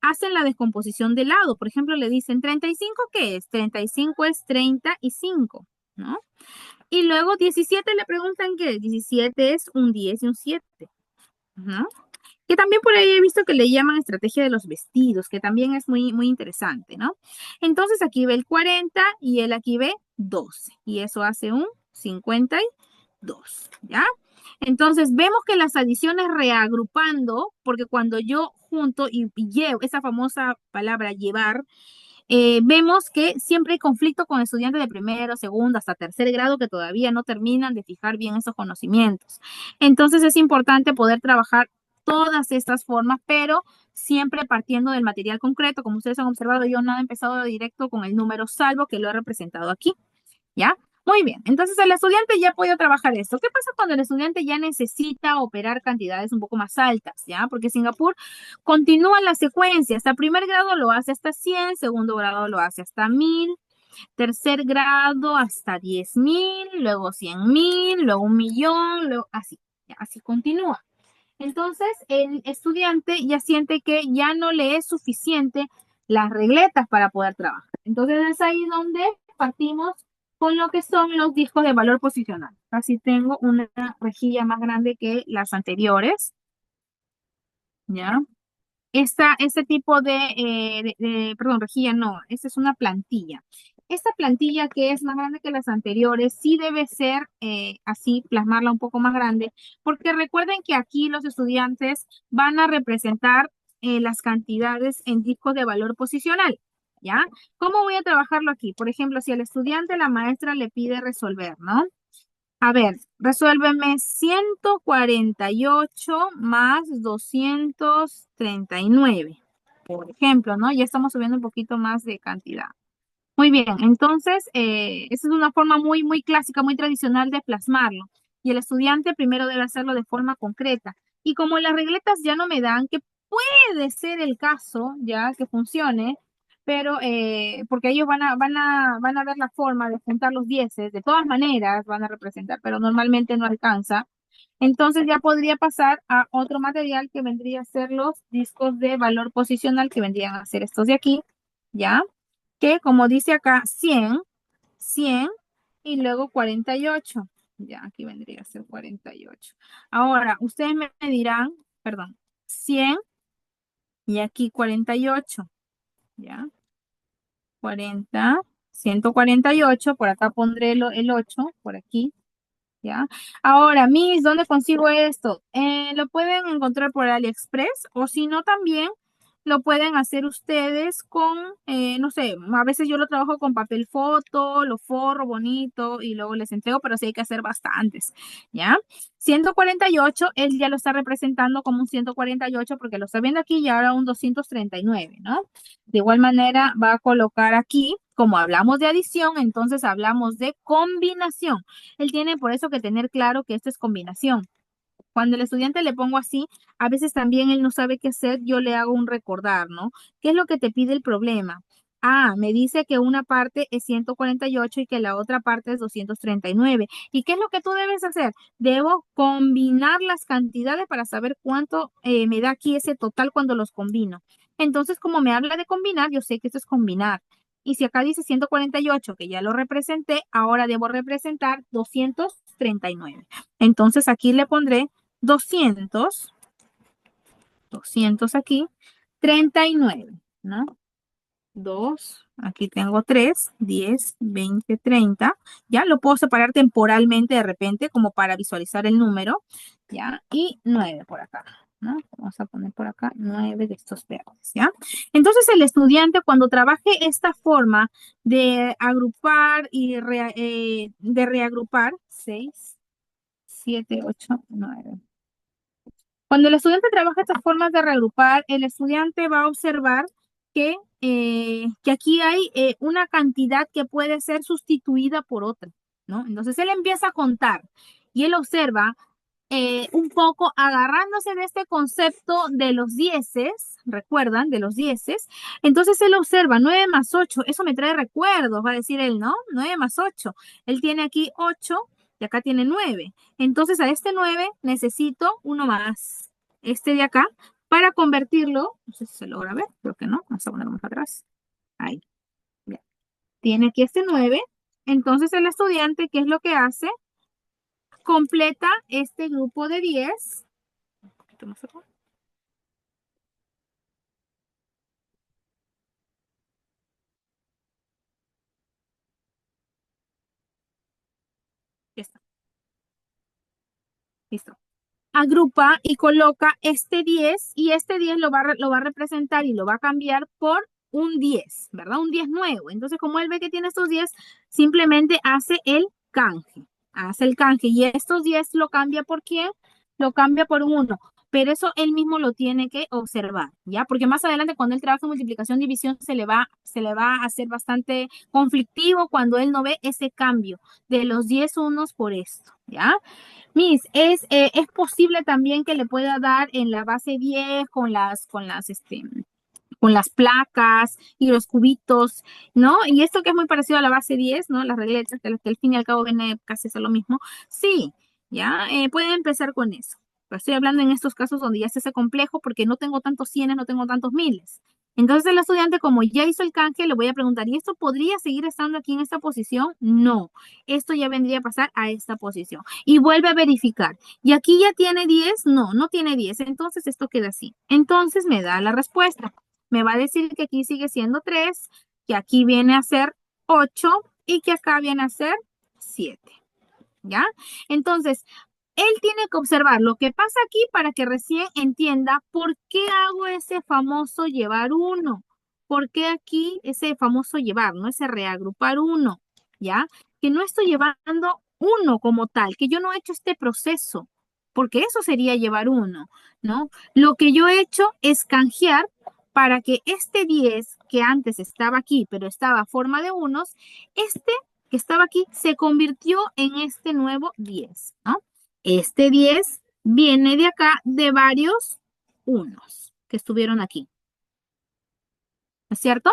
Hacen la descomposición de lado. Por ejemplo, le dicen, ¿35 qué es? 35 es 35, ¿no? Y luego 17 le preguntan qué es. 17 es un 10 y un 7. Ujú. Que también por ahí he visto que le llaman estrategia de los vestidos, que también es muy, muy interesante, ¿no? Entonces aquí ve el 40 y él aquí ve 12, y eso hace un 52, ¿ya? Entonces vemos que las adiciones reagrupando, porque cuando yo junto y llevo esa famosa palabra llevar, vemos que siempre hay conflicto con estudiantes de primero, segundo, hasta tercer grado que todavía no terminan de fijar bien esos conocimientos. Entonces es importante poder trabajar todas estas formas, pero siempre partiendo del material concreto. Como ustedes han observado, yo no he empezado directo con el número salvo que lo he representado aquí. ¿Ya? Muy bien, entonces el estudiante ya puede trabajar esto. ¿Qué pasa cuando el estudiante ya necesita operar cantidades un poco más altas? ¿Ya? Porque Singapur continúa la secuencia. Hasta primer grado lo hace hasta 100, segundo grado lo hace hasta 1000, tercer grado hasta 10.000, luego 100.000, luego 1.000.000, luego así, ¿ya? Así continúa. Entonces el estudiante ya siente que ya no le es suficiente las regletas para poder trabajar. Entonces es ahí donde partimos con lo que son los discos de valor posicional. Así tengo una rejilla más grande que las anteriores, ¿ya? Este tipo perdón, rejilla no, esta es una plantilla. Esta plantilla que es más grande que las anteriores, sí debe ser así, plasmarla un poco más grande, porque recuerden que aquí los estudiantes van a representar las cantidades en discos de valor posicional, ¿ya? ¿Cómo voy a trabajarlo aquí? Por ejemplo, si al estudiante la maestra le pide resolver, ¿no? A ver, resuélveme 148 más 239, por ejemplo, ¿no? Ya estamos subiendo un poquito más de cantidad. Muy bien, entonces, esa es una forma muy, muy clásica, muy tradicional de plasmarlo. Y el estudiante primero debe hacerlo de forma concreta. Y como las regletas ya no me dan, que puede ser el caso, ya, que funcione, pero porque ellos van a ver la forma de juntar los dieces, de todas maneras van a representar, pero normalmente no alcanza. Entonces ya podría pasar a otro material que vendría a ser los discos de valor posicional, que vendrían a ser estos de aquí, ¿ya? Que como dice acá, 100, 100 y luego 48. Ya, aquí vendría a ser 48. Ahora, ustedes me dirán, perdón, 100 y aquí 48, ¿ya? 40, 148, por acá pondré el 8, por aquí, ¿ya? Ahora, Miss, ¿dónde consigo esto? Lo pueden encontrar por AliExpress o si no también lo pueden hacer ustedes con, no sé, a veces yo lo trabajo con papel foto, lo forro bonito y luego les entrego, pero sí hay que hacer bastantes, ¿ya? 148, él ya lo está representando como un 148 porque lo está viendo aquí y ahora un 239, ¿no? De igual manera va a colocar aquí, como hablamos de adición, entonces hablamos de combinación. Él tiene por eso que tener claro que esto es combinación. Cuando el estudiante le pongo así, a veces también él no sabe qué hacer, yo le hago un recordar, ¿no? ¿Qué es lo que te pide el problema? Ah, me dice que una parte es 148 y que la otra parte es 239. ¿Y qué es lo que tú debes hacer? Debo combinar las cantidades para saber cuánto me da aquí ese total cuando los combino. Entonces, como me habla de combinar, yo sé que esto es combinar. Y si acá dice 148, que ya lo representé, ahora debo representar 239. Entonces aquí le pondré 200, 200 aquí, 39, ¿no? 2, aquí tengo 3, 10, 20, 30. Ya lo puedo separar temporalmente de repente como para visualizar el número, ¿ya? Y 9 por acá, ¿no? Vamos a poner por acá 9 de estos verdes, ¿ya? Entonces el estudiante cuando trabaje esta forma de agrupar y de reagrupar, 6, 7, 8, 9. Cuando el estudiante trabaja estas formas de reagrupar, el estudiante va a observar que aquí hay una cantidad que puede ser sustituida por otra, ¿no? Entonces él empieza a contar y él observa un poco agarrándose de este concepto de los dieces, ¿recuerdan? De los dieces. Entonces él observa 9 más 8, eso me trae recuerdos, va a decir él, ¿no? 9 más 8. Él tiene aquí 8 y acá tiene 9. Entonces a este 9 necesito uno más, este de acá, para convertirlo, no sé si se logra ver, creo que no, vamos a ponerlo más atrás. Ahí, ya. Tiene aquí este 9. Entonces el estudiante, ¿qué es lo que hace? Completa este grupo de 10 poquito más acá. Ya está. Listo. Agrupa y coloca este 10 y este 10 lo va a representar y lo va a cambiar por un 10, ¿verdad? Un 10 nuevo. Entonces, como él ve que tiene estos 10, simplemente hace el canje. Hace el canje y estos 10 lo cambia por quién? Lo cambia por un 1. Pero eso él mismo lo tiene que observar, ¿ya? Porque más adelante cuando él trabaja en multiplicación, división, se le va a hacer bastante conflictivo cuando él no ve ese cambio de los 10 unos por esto, ¿ya? Miss, es posible también que le pueda dar en la base 10 con las placas y los cubitos, ¿no? Y esto que es muy parecido a la base 10, ¿no? Las regletas, que al fin y al cabo viene casi a ser lo mismo. Sí, ya, pueden empezar con eso. Pero estoy hablando en estos casos donde ya se hace complejo porque no tengo tantos cienes, no tengo tantos miles. Entonces el estudiante, como ya hizo el canje, le voy a preguntar, ¿y esto podría seguir estando aquí en esta posición? No, esto ya vendría a pasar a esta posición. Y vuelve a verificar. ¿Y aquí ya tiene 10? No, no tiene 10. Entonces esto queda así. Entonces me da la respuesta. Me va a decir que aquí sigue siendo 3, que aquí viene a ser 8 y que acá viene a ser 7. ¿Ya? Entonces, él tiene que observar lo que pasa aquí para que recién entienda por qué hago ese famoso llevar uno. ¿Por qué aquí ese famoso llevar, no? Ese reagrupar uno, ¿ya? Que no estoy llevando uno como tal, que yo no he hecho este proceso, porque eso sería llevar uno, ¿no? Lo que yo he hecho es canjear para que este 10 que antes estaba aquí, pero estaba a forma de unos, este que estaba aquí se convirtió en este nuevo 10, ¿no? Este 10 viene de acá de varios unos que estuvieron aquí. ¿No es cierto?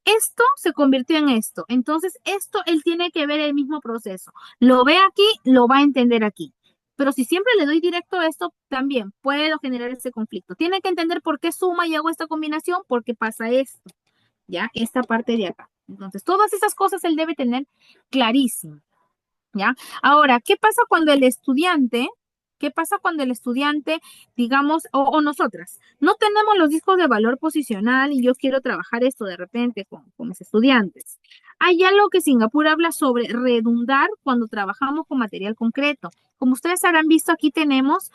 Esto se convirtió en esto. Entonces, esto él tiene que ver el mismo proceso. Lo ve aquí, lo va a entender aquí. Pero si siempre le doy directo a esto, también puedo generar ese conflicto. Tiene que entender por qué suma y hago esta combinación, porque pasa esto, ¿ya? Esta parte de acá. Entonces, todas esas cosas él debe tener clarísimo. ¿Ya? Ahora, qué pasa cuando el estudiante, digamos, o nosotras, no tenemos los discos de valor posicional y yo quiero trabajar esto de repente con mis estudiantes? Hay algo que Singapur habla sobre redundar cuando trabajamos con material concreto. Como ustedes habrán visto, aquí tenemos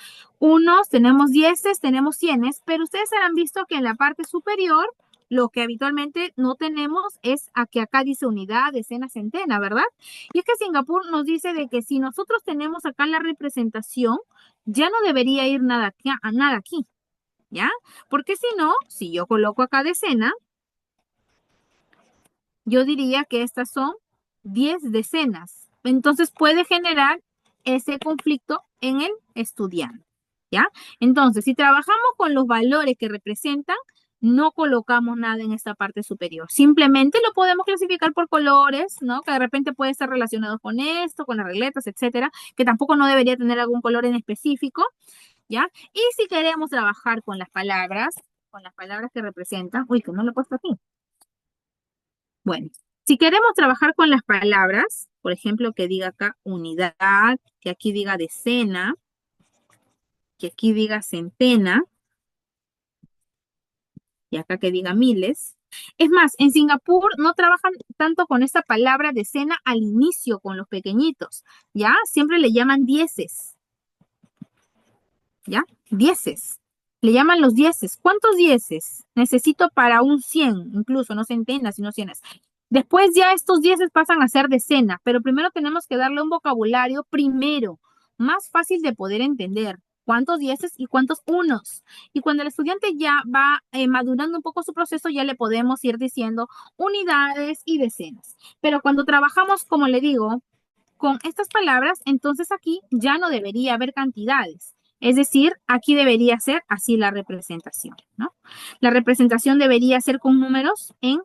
dieces, tenemos cienes, pero ustedes habrán visto que en la parte superior lo que habitualmente no tenemos es a que acá dice unidad, decena, centena, ¿verdad? Y es que Singapur nos dice de que si nosotros tenemos acá la representación, ya no debería ir nada aquí, a nada aquí, ¿ya? Porque si no, si yo coloco acá decena, yo diría que estas son 10 decenas. Entonces puede generar ese conflicto en el estudiante, ¿ya? Entonces, si trabajamos con los valores que representan, no colocamos nada en esta parte superior. Simplemente lo podemos clasificar por colores, ¿no? Que de repente puede estar relacionado con esto, con las regletas, etcétera, que tampoco no debería tener algún color en específico, ¿ya? Y si queremos trabajar con las palabras que representan, uy, que no lo he puesto aquí. Bueno, si queremos trabajar con las palabras, por ejemplo, que diga acá unidad, que aquí diga decena, que aquí diga centena, y acá que diga miles. Es más, en Singapur no trabajan tanto con esta palabra decena al inicio con los pequeñitos, ¿ya? Siempre le llaman dieces, ¿ya? Dieces. Le llaman los dieces. ¿Cuántos dieces necesito para un 100? Incluso, no centenas, sino cienes. Después ya estos dieces pasan a ser decena, pero primero tenemos que darle un vocabulario primero, más fácil de poder entender. ¿Cuántos dieces y cuántos unos? Y cuando el estudiante ya va madurando un poco su proceso, ya le podemos ir diciendo unidades y decenas. Pero cuando trabajamos, como le digo, con estas palabras, entonces aquí ya no debería haber cantidades. Es decir, aquí debería ser así la representación, ¿no? La representación debería ser con números es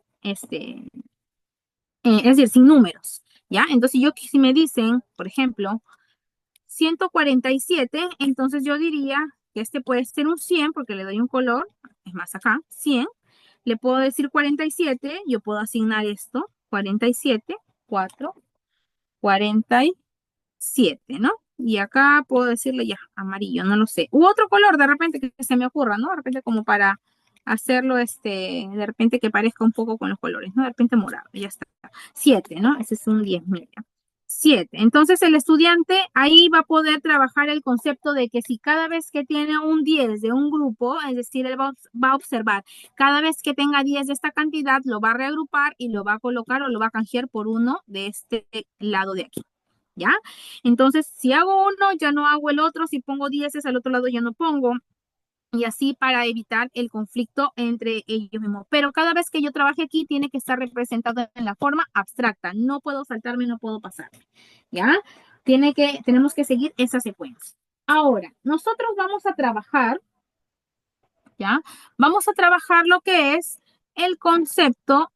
decir, sin números, ¿ya? Entonces si me dicen, por ejemplo, 147, entonces yo diría que este puede ser un 100 porque le doy un color, es más acá, 100. Le puedo decir 47, yo puedo asignar esto, 47, 4, 47, ¿no? Y acá puedo decirle ya, amarillo, no lo sé. U otro color de repente que se me ocurra, ¿no? De repente como para hacerlo, de repente que parezca un poco con los colores, ¿no? De repente morado, ya está. 7, ¿no? Ese es un 10, mira. 7. Entonces el estudiante ahí va a poder trabajar el concepto de que si cada vez que tiene un 10 de un grupo, es decir, él va a observar, cada vez que tenga 10 de esta cantidad, lo va a reagrupar y lo va a colocar o lo va a canjear por uno de este lado de aquí. ¿Ya? Entonces, si hago uno, ya no hago el otro, si pongo 10 al otro lado ya no pongo, y así para evitar el conflicto entre ellos mismos. Pero cada vez que yo trabaje aquí, tiene que estar representado en la forma abstracta, no puedo saltarme, no puedo pasarme, ¿ya? Tenemos que seguir esa secuencia. Ahora, nosotros vamos a trabajar, ¿ya? Vamos a trabajar lo que es el concepto,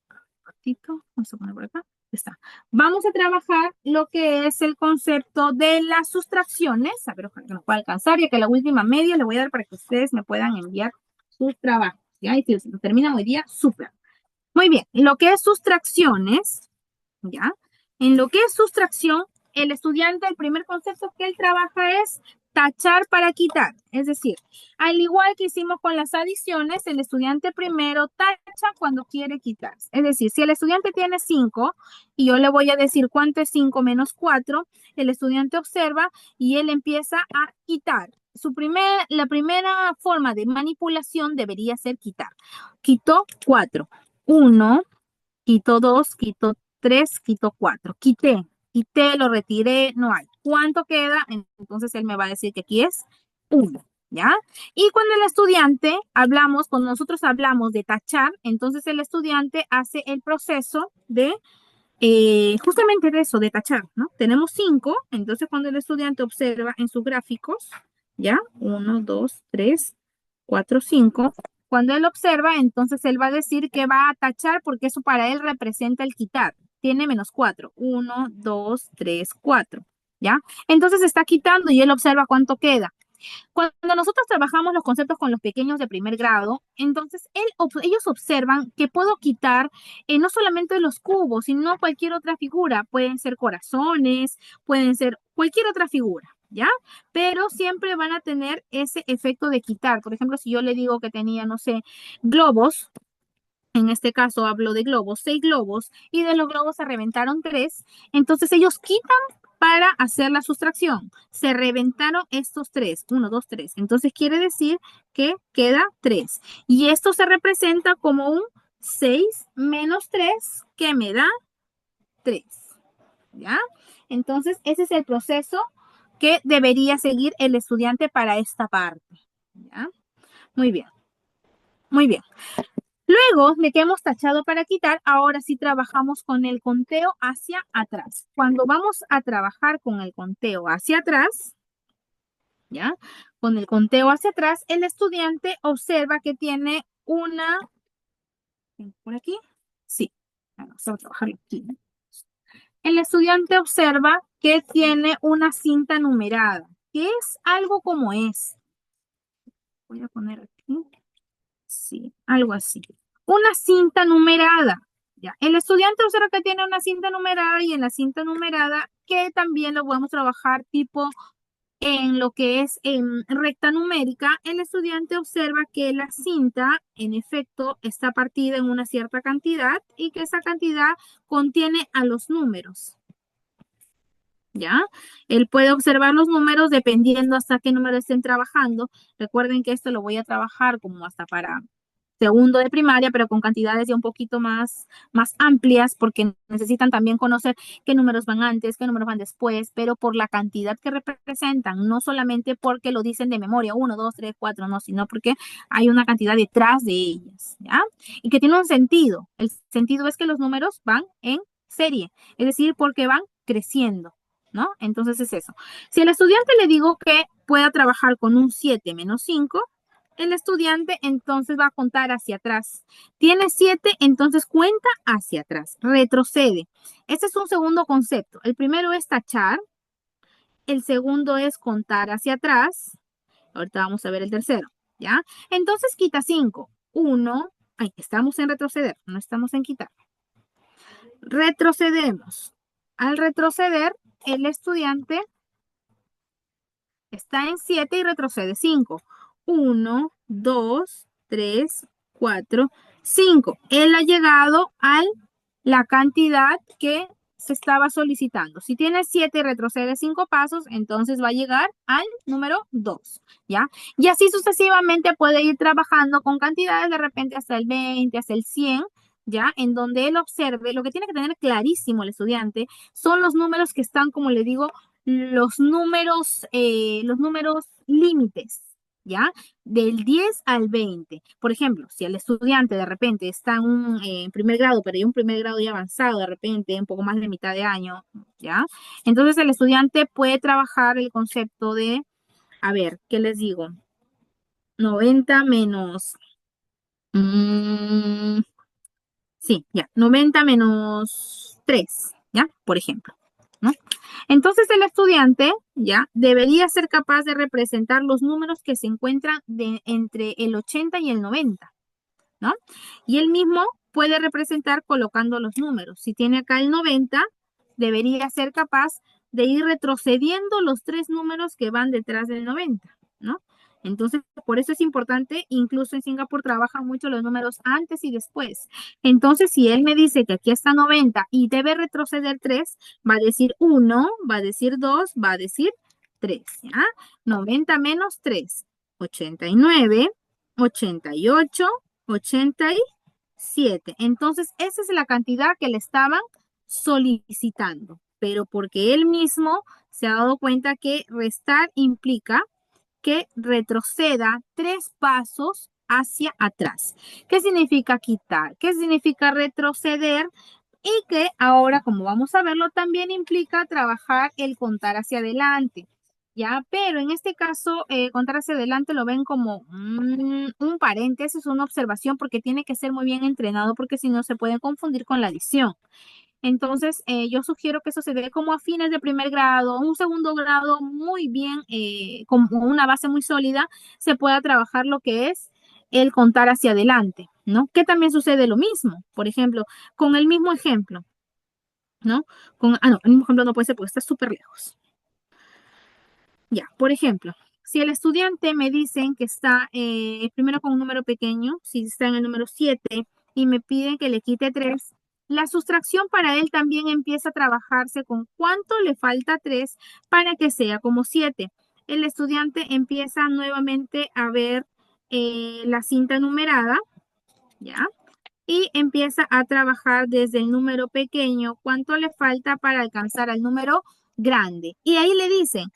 vamos a poner por acá. Está. Vamos a trabajar lo que es el concepto de las sustracciones. A ver, ojalá que nos pueda alcanzar, ya que la última media le voy a dar para que ustedes me puedan enviar sus trabajos. ¿Ya? Y si lo terminan hoy día, súper. Muy bien. Lo que es sustracciones, ¿ya? En lo que es sustracción, el estudiante, el primer concepto que él trabaja es tachar para quitar. Es decir, al igual que hicimos con las adiciones, el estudiante primero tacha cuando quiere quitar. Es decir, si el estudiante tiene 5 y yo le voy a decir cuánto es 5 menos 4, el estudiante observa y él empieza a quitar. La primera forma de manipulación debería ser quitar. Quito 4. 1, quito 2, quito 3, quito 4. Quité, lo retiré, no hay. ¿Cuánto queda? Entonces él me va a decir que aquí es 1, ¿ya? Y cuando el estudiante cuando nosotros hablamos de tachar, entonces el estudiante hace el proceso de justamente de eso, de tachar, ¿no? Tenemos 5, entonces cuando el estudiante observa en sus gráficos, ¿ya? 1, 2, 3, 4, 5. Cuando él observa, entonces él va a decir que va a tachar porque eso para él representa el quitar. Tiene menos 4. 1, 2, 3, 4. ¿Ya? Entonces está quitando y él observa cuánto queda. Cuando nosotros trabajamos los conceptos con los pequeños de primer grado, entonces ellos observan que puedo quitar no solamente los cubos, sino cualquier otra figura. Pueden ser corazones, pueden ser cualquier otra figura, ¿ya? Pero siempre van a tener ese efecto de quitar. Por ejemplo, si yo le digo que tenía, no sé, globos, en este caso hablo de globos, 6 globos, y de los globos se reventaron 3, entonces ellos quitan para hacer la sustracción. Se reventaron estos 3, 1, 2, 3. Entonces quiere decir que queda 3. Y esto se representa como un 6 menos 3, que me da 3. ¿Ya? Entonces ese es el proceso que debería seguir el estudiante para esta parte. ¿Ya? Muy bien. Muy bien. Luego de que hemos tachado para quitar, ahora sí trabajamos con el conteo hacia atrás. Cuando vamos a trabajar con el conteo hacia atrás, ¿ya? Con el conteo hacia atrás, el estudiante observa que tiene una... ¿Por aquí? Sí. Vamos a trabajarlo aquí. El estudiante observa que tiene una cinta numerada, que es algo como es. Voy a poner aquí. Sí, algo así. Una cinta numerada. ¿Ya? El estudiante observa que tiene una cinta numerada y en la cinta numerada que también lo podemos trabajar tipo en lo que es en recta numérica, el estudiante observa que la cinta en efecto está partida en una cierta cantidad y que esa cantidad contiene a los números. ¿Ya? Él puede observar los números dependiendo hasta qué número estén trabajando. Recuerden que esto lo voy a trabajar como hasta para segundo de primaria, pero con cantidades ya un poquito más amplias, porque necesitan también conocer qué números van antes, qué números van después, pero por la cantidad que representan, no solamente porque lo dicen de memoria, 1, 2, 3, 4, no, sino porque hay una cantidad detrás de ellas, ¿ya? Y que tiene un sentido. El sentido es que los números van en serie, es decir, porque van creciendo, ¿no? Entonces es eso. Si al estudiante le digo que pueda trabajar con un 7 menos 5, el estudiante entonces va a contar hacia atrás. Tiene 7, entonces cuenta hacia atrás, retrocede. Este es un segundo concepto. El primero es tachar, el segundo es contar hacia atrás. Ahorita vamos a ver el tercero, ¿ya? Entonces quita 5. 1, estamos en retroceder, no estamos en quitar. Retrocedemos. Al retroceder, el estudiante Está en 7 y retrocede 5. 1, 2, 3, 4, 5. Él ha llegado a la cantidad que se estaba solicitando. Si tiene 7 y retrocede 5 pasos, entonces va a llegar al número 2, ¿ya? Y así sucesivamente puede ir trabajando con cantidades de repente hasta el 20, hasta el 100, ¿ya? En donde él observe, lo que tiene que tener clarísimo el estudiante son los números que están, como le digo, los números límites, ¿ya? Del 10 al 20. Por ejemplo, si el estudiante de repente está en primer grado, pero hay un primer grado ya avanzado, de repente, un poco más de mitad de año, ¿ya? Entonces el estudiante puede trabajar el concepto de, a ver, ¿qué les digo? 90 menos, mm, sí, ya, 90 menos 3, ¿ya? Por ejemplo, ¿no? Entonces el estudiante ya debería ser capaz de representar los números que se encuentran entre el 80 y el 90, ¿no? Y él mismo puede representar colocando los números. Si tiene acá el 90, debería ser capaz de ir retrocediendo los 3 números que van detrás del 90, ¿no? Entonces, por eso es importante, incluso en Singapur trabajan mucho los números antes y después. Entonces, si él me dice que aquí está 90 y debe retroceder 3, va a decir 1, va a decir 2, va a decir 3, ¿ya? 90 menos 3, 89, 88, 87. Entonces, esa es la cantidad que le estaban solicitando, pero porque él mismo se ha dado cuenta que restar implica que retroceda 3 pasos hacia atrás. ¿Qué significa quitar? ¿Qué significa retroceder? Y que ahora, como vamos a verlo, también implica trabajar el contar hacia adelante. ¿Ya? Pero en este caso, contar hacia adelante lo ven como un paréntesis, una observación, porque tiene que ser muy bien entrenado, porque si no se puede confundir con la adición. Entonces, yo sugiero que eso se dé como a fines de primer grado, un segundo grado muy bien, con una base muy sólida, se pueda trabajar lo que es el contar hacia adelante, ¿no? Que también sucede lo mismo, por ejemplo, con el mismo ejemplo, ¿no? No, el mismo ejemplo no puede ser porque está súper lejos. Ya, por ejemplo, si el estudiante me dicen que está primero con un número pequeño, si está en el número 7 y me piden que le quite 3, la sustracción para él también empieza a trabajarse con cuánto le falta 3 para que sea como 7. El estudiante empieza nuevamente a ver la cinta numerada, ¿ya? Y empieza a trabajar desde el número pequeño, cuánto le falta para alcanzar al número grande. Y ahí le dicen,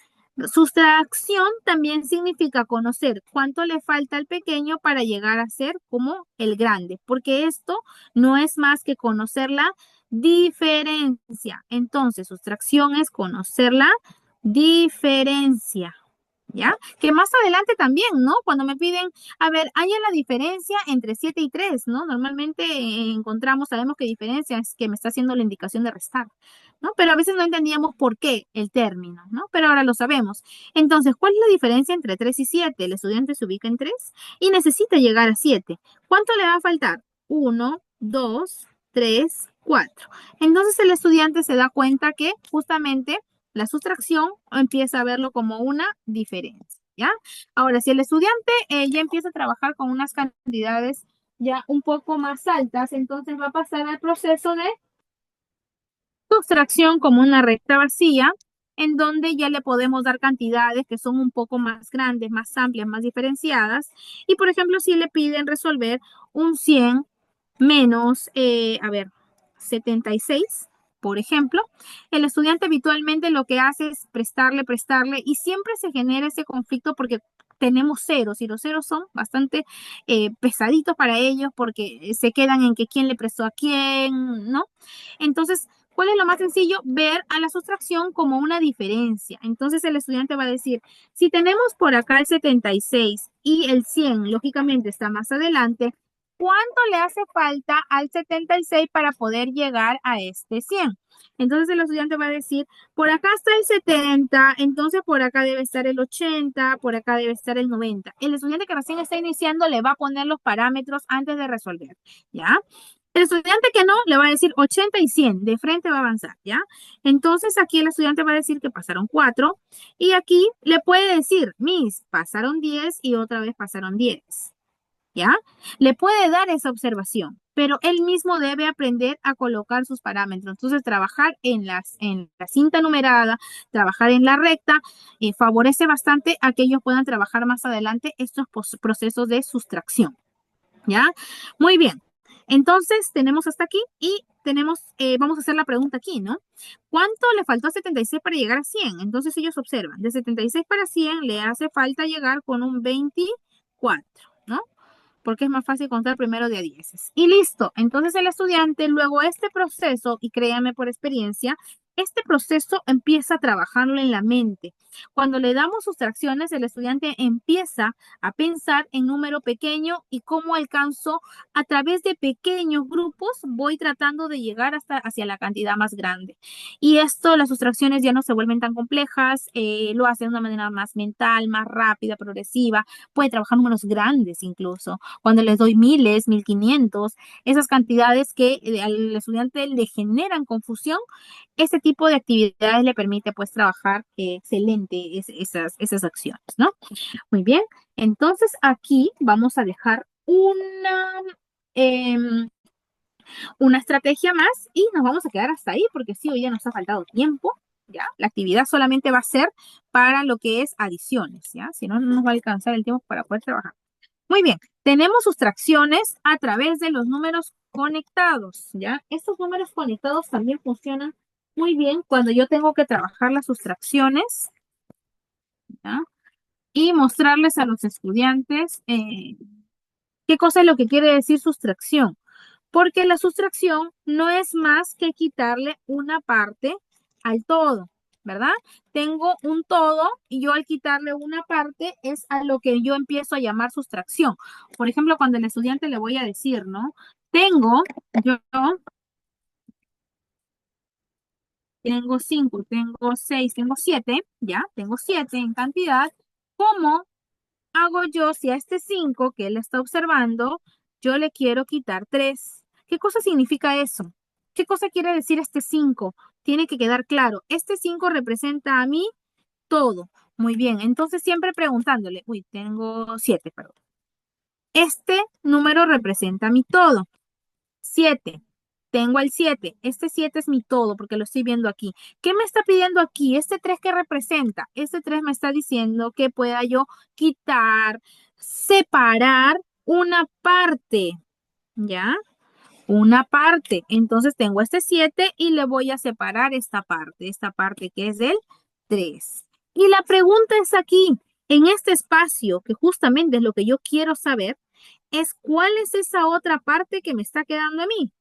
sustracción también significa conocer cuánto le falta al pequeño para llegar a ser como el grande, porque esto no es más que conocer la diferencia. Entonces, sustracción es conocer la diferencia. ¿Ya? Que más adelante también, ¿no? Cuando me piden, a ver, hay la diferencia entre 7 y 3, ¿no? Normalmente sabemos que diferencia es que me está haciendo la indicación de restar, ¿no? Pero a veces no entendíamos por qué el término, ¿no? Pero ahora lo sabemos. Entonces, ¿cuál es la diferencia entre 3 y 7? El estudiante se ubica en 3 y necesita llegar a 7. ¿Cuánto le va a faltar? 1, 2, 3, 4. Entonces el estudiante se da cuenta que justamente la sustracción empieza a verlo como una diferencia, ¿ya? Ahora, si el estudiante ya empieza a trabajar con unas cantidades ya un poco más altas, entonces va a pasar al proceso de sustracción como una recta vacía, en donde ya le podemos dar cantidades que son un poco más grandes, más amplias, más diferenciadas. Y, por ejemplo, si le piden resolver un 100 menos, 76, por ejemplo, el estudiante habitualmente lo que hace es prestarle, prestarle y siempre se genera ese conflicto porque tenemos ceros y los ceros son bastante pesaditos para ellos porque se quedan en que quién le prestó a quién, ¿no? Entonces, ¿cuál es lo más sencillo? Ver a la sustracción como una diferencia. Entonces el estudiante va a decir, si tenemos por acá el 76 y el 100, lógicamente está más adelante, ¿cuánto le hace falta al 76 para poder llegar a este 100? Entonces el estudiante va a decir, por acá está el 70, entonces por acá debe estar el 80, por acá debe estar el 90. El estudiante que recién está iniciando le va a poner los parámetros antes de resolver, ¿ya? El estudiante que no, le va a decir 80 y 100, de frente va a avanzar, ¿ya? Entonces aquí el estudiante va a decir que pasaron 4 y aquí le puede decir, Miss, pasaron 10 y otra vez pasaron 10. ¿Ya? Le puede dar esa observación, pero él mismo debe aprender a colocar sus parámetros. Entonces, trabajar en la cinta numerada, trabajar en la recta, favorece bastante a que ellos puedan trabajar más adelante estos procesos de sustracción. ¿Ya? Muy bien. Entonces, tenemos hasta aquí y vamos a hacer la pregunta aquí, ¿no? ¿Cuánto le faltó a 76 para llegar a 100? Entonces, ellos observan, de 76 para 100 le hace falta llegar con un 24, ¿no? Porque es más fácil contar primero de a 10. Y listo. Entonces el estudiante, luego este proceso, y créame por experiencia, este proceso empieza a trabajarlo en la mente. Cuando le damos sustracciones, el estudiante empieza a pensar en número pequeño y cómo alcanzo a través de pequeños grupos, voy tratando de llegar hasta hacia la cantidad más grande. Y esto, las sustracciones ya no se vuelven tan complejas, lo hace de una manera más mental, más rápida, progresiva, puede trabajar números grandes incluso cuando les doy miles, 1500, esas cantidades que al estudiante le generan confusión, ese tipo de actividades le permite pues trabajar excelente esas acciones, ¿no? Muy bien, entonces aquí vamos a dejar em, una estrategia más y nos vamos a quedar hasta ahí porque sí, hoy ya nos ha faltado tiempo. ¿Ya? La actividad solamente va a ser para lo que es adiciones, ¿ya? Si no, no nos va a alcanzar el tiempo para poder trabajar. Muy bien, tenemos sustracciones a través de los números conectados, ¿ya? Estos números conectados también funcionan muy bien cuando yo tengo que trabajar las sustracciones, ¿ya? Y mostrarles a los estudiantes qué cosa es lo que quiere decir sustracción. Porque la sustracción no es más que quitarle una parte al todo, ¿verdad? Tengo un todo y yo al quitarle una parte es a lo que yo empiezo a llamar sustracción. Por ejemplo, cuando al estudiante le voy a decir, ¿no? Yo tengo 5, tengo 6, tengo 7, ¿ya? Tengo 7 en cantidad. ¿Cómo hago yo si a este 5 que él está observando, yo le quiero quitar 3? ¿Qué cosa significa eso? ¿Qué cosa quiere decir este 5? Tiene que quedar claro. Este 5 representa a mí todo. Muy bien, entonces siempre preguntándole, uy, tengo 7, perdón. Este número representa mi todo. 7. Tengo el 7. Este 7 es mi todo porque lo estoy viendo aquí. ¿Qué me está pidiendo aquí? Este 3, ¿qué representa? Este 3 me está diciendo que pueda yo quitar, separar una parte, ¿ya? Una parte. Entonces tengo este 7 y le voy a separar esta parte que es el 3. Y la pregunta es aquí, en este espacio, que justamente es lo que yo quiero saber, es cuál es esa otra parte que me está quedando a mí.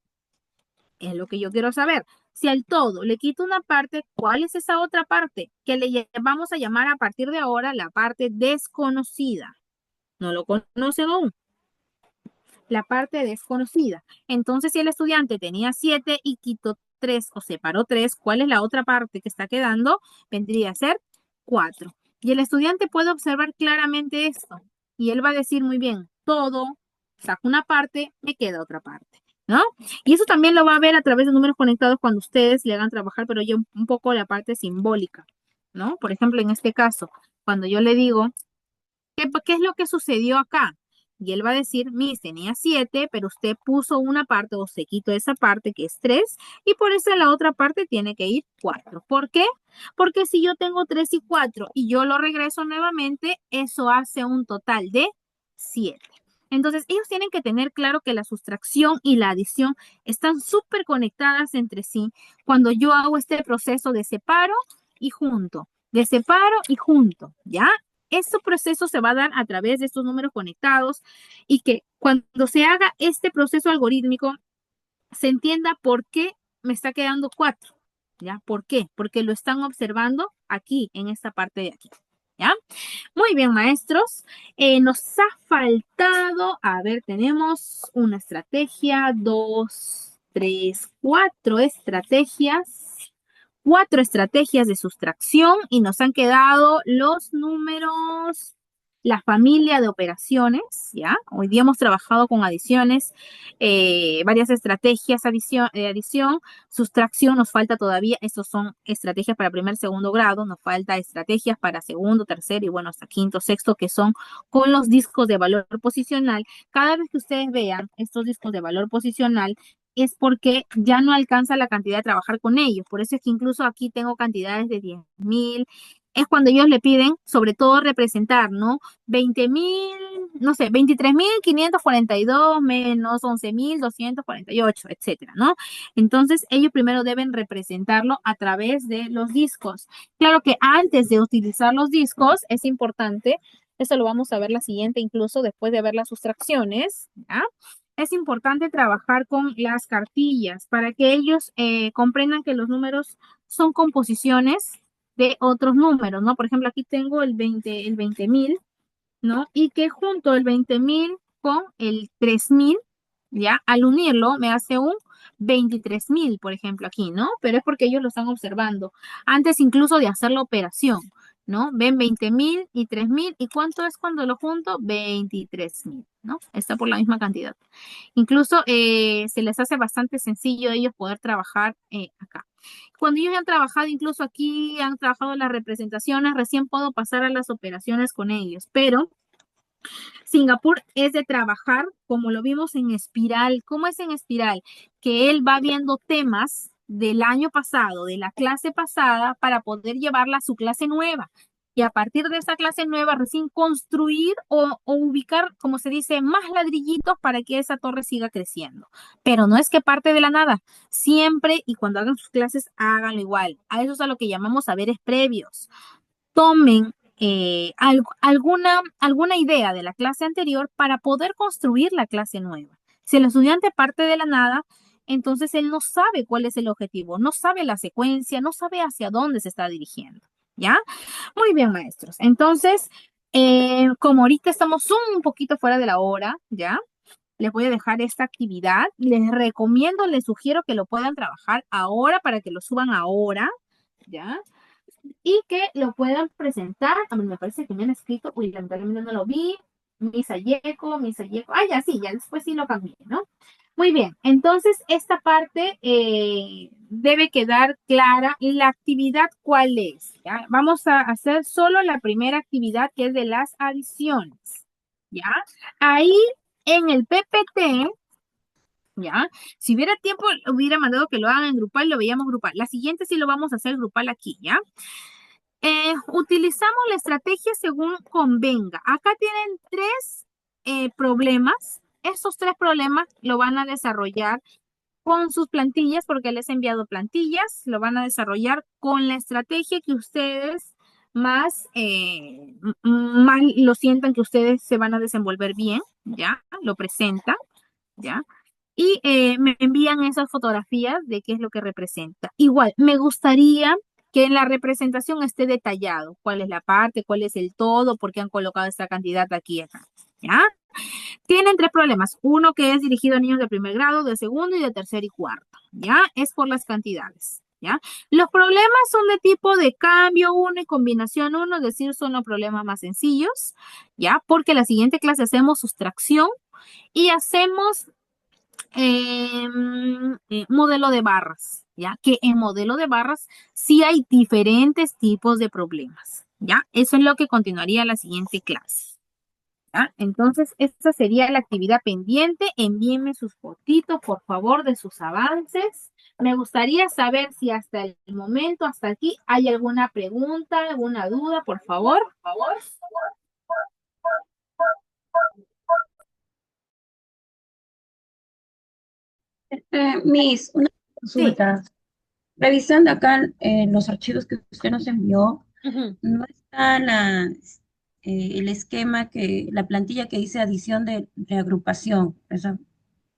Es lo que yo quiero saber. Si al todo le quito una parte, ¿cuál es esa otra parte? Que vamos a llamar a partir de ahora la parte desconocida. ¿No lo conocen aún? La parte desconocida. Entonces, si el estudiante tenía 7 y quitó 3 o separó 3, ¿cuál es la otra parte que está quedando? Vendría a ser 4. Y el estudiante puede observar claramente esto. Y él va a decir muy bien, todo, saco una parte, me queda otra parte, ¿no? Y eso también lo va a ver a través de números conectados cuando ustedes le hagan trabajar, pero ya un poco la parte simbólica, ¿no? Por ejemplo, en este caso, cuando yo le digo, ¿qué es lo que sucedió acá? Y él va a decir, Miss, tenía 7, pero usted puso una parte o se quitó esa parte que es 3 y por eso la otra parte tiene que ir 4. ¿Por qué? Porque si yo tengo 3 y 4 y yo lo regreso nuevamente, eso hace un total de 7. Entonces, ellos tienen que tener claro que la sustracción y la adición están súper conectadas entre sí cuando yo hago este proceso de separo y junto, de separo y junto, ¿ya? Este proceso se va a dar a través de estos números conectados y que cuando se haga este proceso algorítmico se entienda por qué me está quedando 4. ¿Ya? ¿Por qué? Porque lo están observando aquí, en esta parte de aquí. ¿Ya? Muy bien, maestros. Nos ha faltado, a ver, tenemos una estrategia, 2, 3, 4 estrategias. 4 estrategias de sustracción y nos han quedado los números la familia de operaciones, ¿ya? Hoy día hemos trabajado con adiciones, varias estrategias de adición, sustracción, nos falta todavía, estos son estrategias para primer, segundo grado, nos falta estrategias para segundo, tercero y bueno, hasta quinto, sexto, que son con los discos de valor posicional. Cada vez que ustedes vean estos discos de valor posicional, es porque ya no alcanza la cantidad de trabajar con ellos. Por eso es que incluso aquí tengo cantidades de 10.000. Es cuando ellos le piden, sobre todo, representar, ¿no? 20.000, no sé, 23.542 menos 11.248, etcétera, ¿no? Entonces, ellos primero deben representarlo a través de los discos. Claro que antes de utilizar los discos es importante, eso lo vamos a ver la siguiente, incluso después de ver las sustracciones, ¿ya? Es importante trabajar con las cartillas para que ellos comprendan que los números son composiciones de otros números, ¿no? Por ejemplo, aquí tengo el 20.000, ¿no? Y que junto el 20.000 con el 3.000, ¿ya? Al unirlo me hace un 23.000, por ejemplo, aquí, ¿no? Pero es porque ellos lo están observando antes incluso de hacer la operación, ¿no? Ven 20.000 y 3.000, ¿y cuánto es cuando lo junto? 23.000, ¿no? Está por la misma cantidad. Incluso se les hace bastante sencillo a ellos poder trabajar acá. Cuando ellos ya han trabajado, incluso aquí han trabajado las representaciones, recién puedo pasar a las operaciones con ellos, pero Singapur es de trabajar como lo vimos en espiral. ¿Cómo es en espiral? Que él va viendo temas del año pasado, de la clase pasada, para poder llevarla a su clase nueva. Y a partir de esa clase nueva, recién construir o ubicar, como se dice, más ladrillitos para que esa torre siga creciendo. Pero no es que parte de la nada. Siempre y cuando hagan sus clases, háganlo igual. A eso es a lo que llamamos saberes previos. Tomen alguna idea de la clase anterior para poder construir la clase nueva. Si el estudiante parte de la nada, entonces él no sabe cuál es el objetivo, no sabe la secuencia, no sabe hacia dónde se está dirigiendo. ¿Ya? Muy bien, maestros. Entonces, como ahorita estamos un poquito fuera de la hora, ¿ya? Les voy a dejar esta actividad. Les recomiendo, les sugiero que lo puedan trabajar ahora para que lo suban ahora, ¿ya? Y que lo puedan presentar. A mí me parece que me han escrito, uy, lamentablemente no lo vi, Misa Yeco, ah, ya sí, ya después sí lo cambié, ¿no? Muy bien, entonces esta parte debe quedar clara. ¿Y la actividad cuál es? ¿Ya? Vamos a hacer solo la primera actividad, que es de las adiciones, ¿ya? Ahí en el PPT, ¿ya? Si hubiera tiempo, hubiera mandado que lo hagan en grupal, lo veíamos grupal. La siguiente sí lo vamos a hacer grupal aquí, ¿ya? Utilizamos la estrategia según convenga. Acá tienen tres problemas. Estos tres problemas lo van a desarrollar con sus plantillas, porque les he enviado plantillas. Lo van a desarrollar con la estrategia que ustedes más lo sientan que ustedes se van a desenvolver bien, ¿ya? Lo presentan, ¿ya? Y me envían esas fotografías de qué es lo que representa. Igual, me gustaría que en la representación esté detallado cuál es la parte, cuál es el todo, por qué han colocado esta cantidad aquí y acá. ¿Ya? Tienen tres problemas. Uno que es dirigido a niños de primer grado, de segundo y de tercer y cuarto. ¿Ya? Es por las cantidades. ¿Ya? Los problemas son de tipo de cambio uno y combinación uno, es decir, son los problemas más sencillos. ¿Ya? Porque la siguiente clase hacemos sustracción y hacemos modelo de barras, ¿ya? Que en modelo de barras sí hay diferentes tipos de problemas, ¿ya? Eso es lo que continuaría la siguiente clase, ¿ya? Entonces, esta sería la actividad pendiente. Envíenme sus fotitos, por favor, de sus avances. Me gustaría saber si hasta el momento, hasta aquí, hay alguna pregunta, alguna duda, por favor. Por favor. Miss, una Sí. consulta. Revisando acá los archivos que usted nos envió, Ujú. no está el esquema la plantilla que dice adición de reagrupación.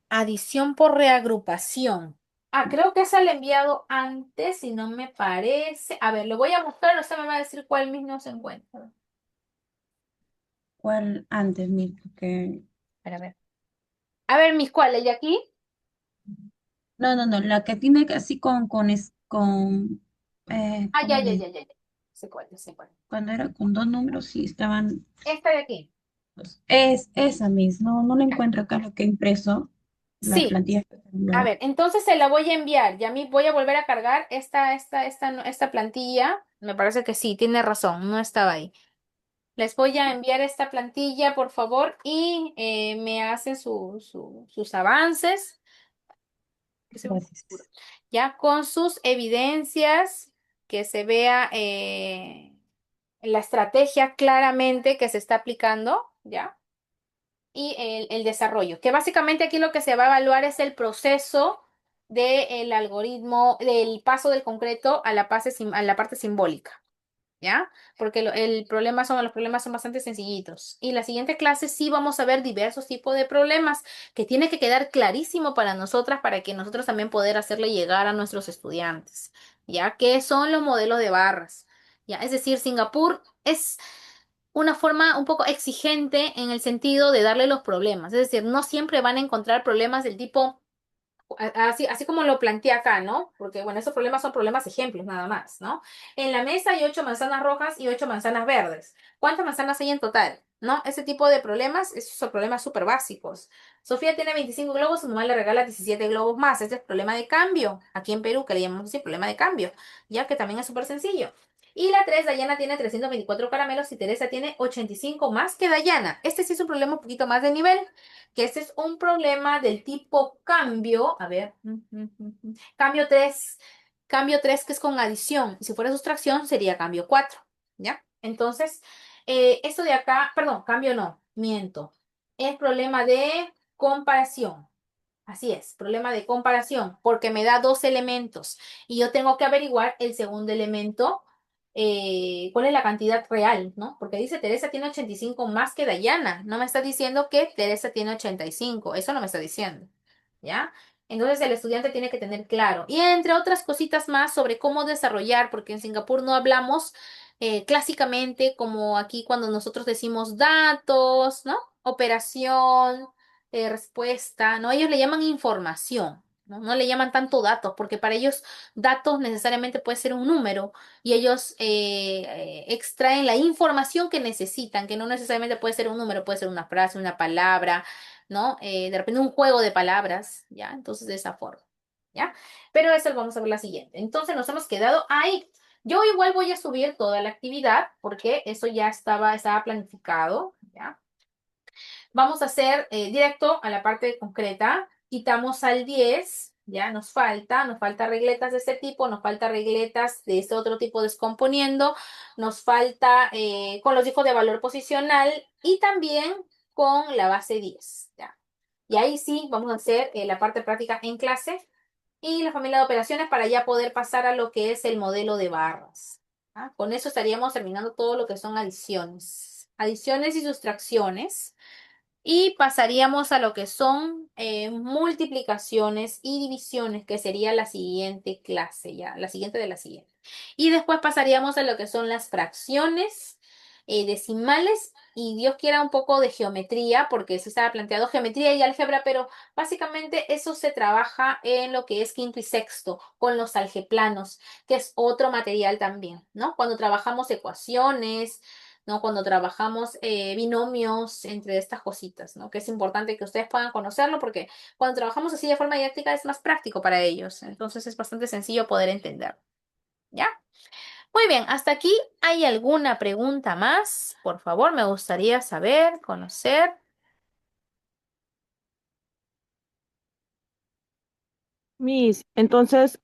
Adición por reagrupación. Ah, creo que esa la he enviado antes, si no me parece. A ver, lo voy a buscar, usted me va a decir cuál mismo se encuentra. ¿Cuál antes, Miss? Porque... A ver. A ver, mis cuáles, ¿y aquí? No, la que tiene así con Ah, ¿cómo ya, ya, le ya, ya, ya. Ya sé cuál. Cuando era con dos números, sí estaban. Esta de aquí. Es esa misma, no, no la encuentro acá lo que he impreso, la Sí. plantilla que te he A enviado. ver, entonces se la voy a enviar. Y a mí voy a volver a cargar esta plantilla. Me parece que sí, tiene razón, no estaba ahí. Les voy a enviar esta plantilla, por favor, y me hacen sus avances, que sea un futuro, Gracias. ya con sus evidencias, que se vea la estrategia claramente que se está aplicando, ¿ya? Y el desarrollo, que básicamente aquí lo que se va a evaluar es el proceso del algoritmo, del paso del concreto a a la parte simbólica. ¿Ya? Porque los problemas son bastante sencillitos. Y la siguiente clase sí vamos a ver diversos tipos de problemas que tiene que quedar clarísimo para nosotras, para que nosotros también poder hacerle llegar a nuestros estudiantes, ¿ya? ¿Qué son los modelos de barras? ¿Ya? Es decir, Singapur es una forma un poco exigente en el sentido de darle los problemas. Es decir, no siempre van a encontrar problemas del tipo así como lo planteé acá, ¿no? Porque, bueno, esos problemas son problemas ejemplos nada más, ¿no? En la mesa hay 8 manzanas rojas y 8 manzanas verdes. ¿Cuántas manzanas hay en total? ¿No? Ese tipo de problemas, esos son problemas súper básicos. Sofía tiene 25 globos, su mamá le regala 17 globos más. Ese es problema de cambio. Aquí en Perú, que le llamamos así, problema de cambio, ya que también es súper sencillo. Y la 3, Dayana tiene 324 caramelos y Teresa tiene 85 más que Dayana. Este sí es un problema un poquito más de nivel, que este es un problema del tipo cambio, a ver, cambio 3 que es con adición, y si fuera sustracción sería cambio 4, ¿ya? Entonces, esto de acá, perdón, cambio no, miento, es problema de comparación. Así es, problema de comparación, porque me da dos elementos y yo tengo que averiguar el segundo elemento, cuál es la cantidad real, ¿no? Porque dice Teresa tiene 85 más que Dayana, no me está diciendo que Teresa tiene 85, eso no me está diciendo, ¿ya? Entonces el estudiante tiene que tener claro, y entre otras cositas más sobre cómo desarrollar, porque en Singapur no hablamos clásicamente como aquí cuando nosotros decimos datos, ¿no? Operación respuesta, ¿no? Ellos le llaman información, ¿no? No le llaman tanto datos, porque para ellos datos necesariamente puede ser un número y ellos extraen la información que necesitan, que no necesariamente puede ser un número, puede ser una frase, una palabra, ¿no? De repente un juego de palabras, ¿ya? Entonces de esa forma, ¿ya? Pero eso lo vamos a ver la siguiente. Entonces nos hemos quedado ahí. Yo igual voy a subir toda la actividad porque eso ya estaba planificado, ¿ya? Vamos a hacer directo a la parte concreta. Quitamos al 10, ya nos falta regletas de este tipo, nos falta regletas de este otro tipo descomponiendo, nos falta con los hijos de valor posicional y también con la base 10, ya. Y ahí sí vamos a hacer la parte práctica en clase y la familia de operaciones para ya poder pasar a lo que es el modelo de barras. ¿Ya? Con eso estaríamos terminando todo lo que son adiciones y sustracciones. Y pasaríamos a lo que son multiplicaciones y divisiones, que sería la siguiente clase, ya, la siguiente de la siguiente. Y después pasaríamos a lo que son las fracciones decimales y Dios quiera un poco de geometría, porque se estaba planteado geometría y álgebra, pero básicamente eso se trabaja en lo que es quinto y sexto, con los algeplanos, que es otro material también, ¿no? Cuando trabajamos ecuaciones, ¿no? Cuando trabajamos binomios, entre estas cositas, ¿no? Que es importante que ustedes puedan conocerlo porque cuando trabajamos así de forma didáctica es más práctico para ellos. Entonces es bastante sencillo poder entender. ¿Ya? Muy bien, hasta aquí. ¿Hay alguna pregunta más? Por favor, me gustaría saber, conocer. Miss, entonces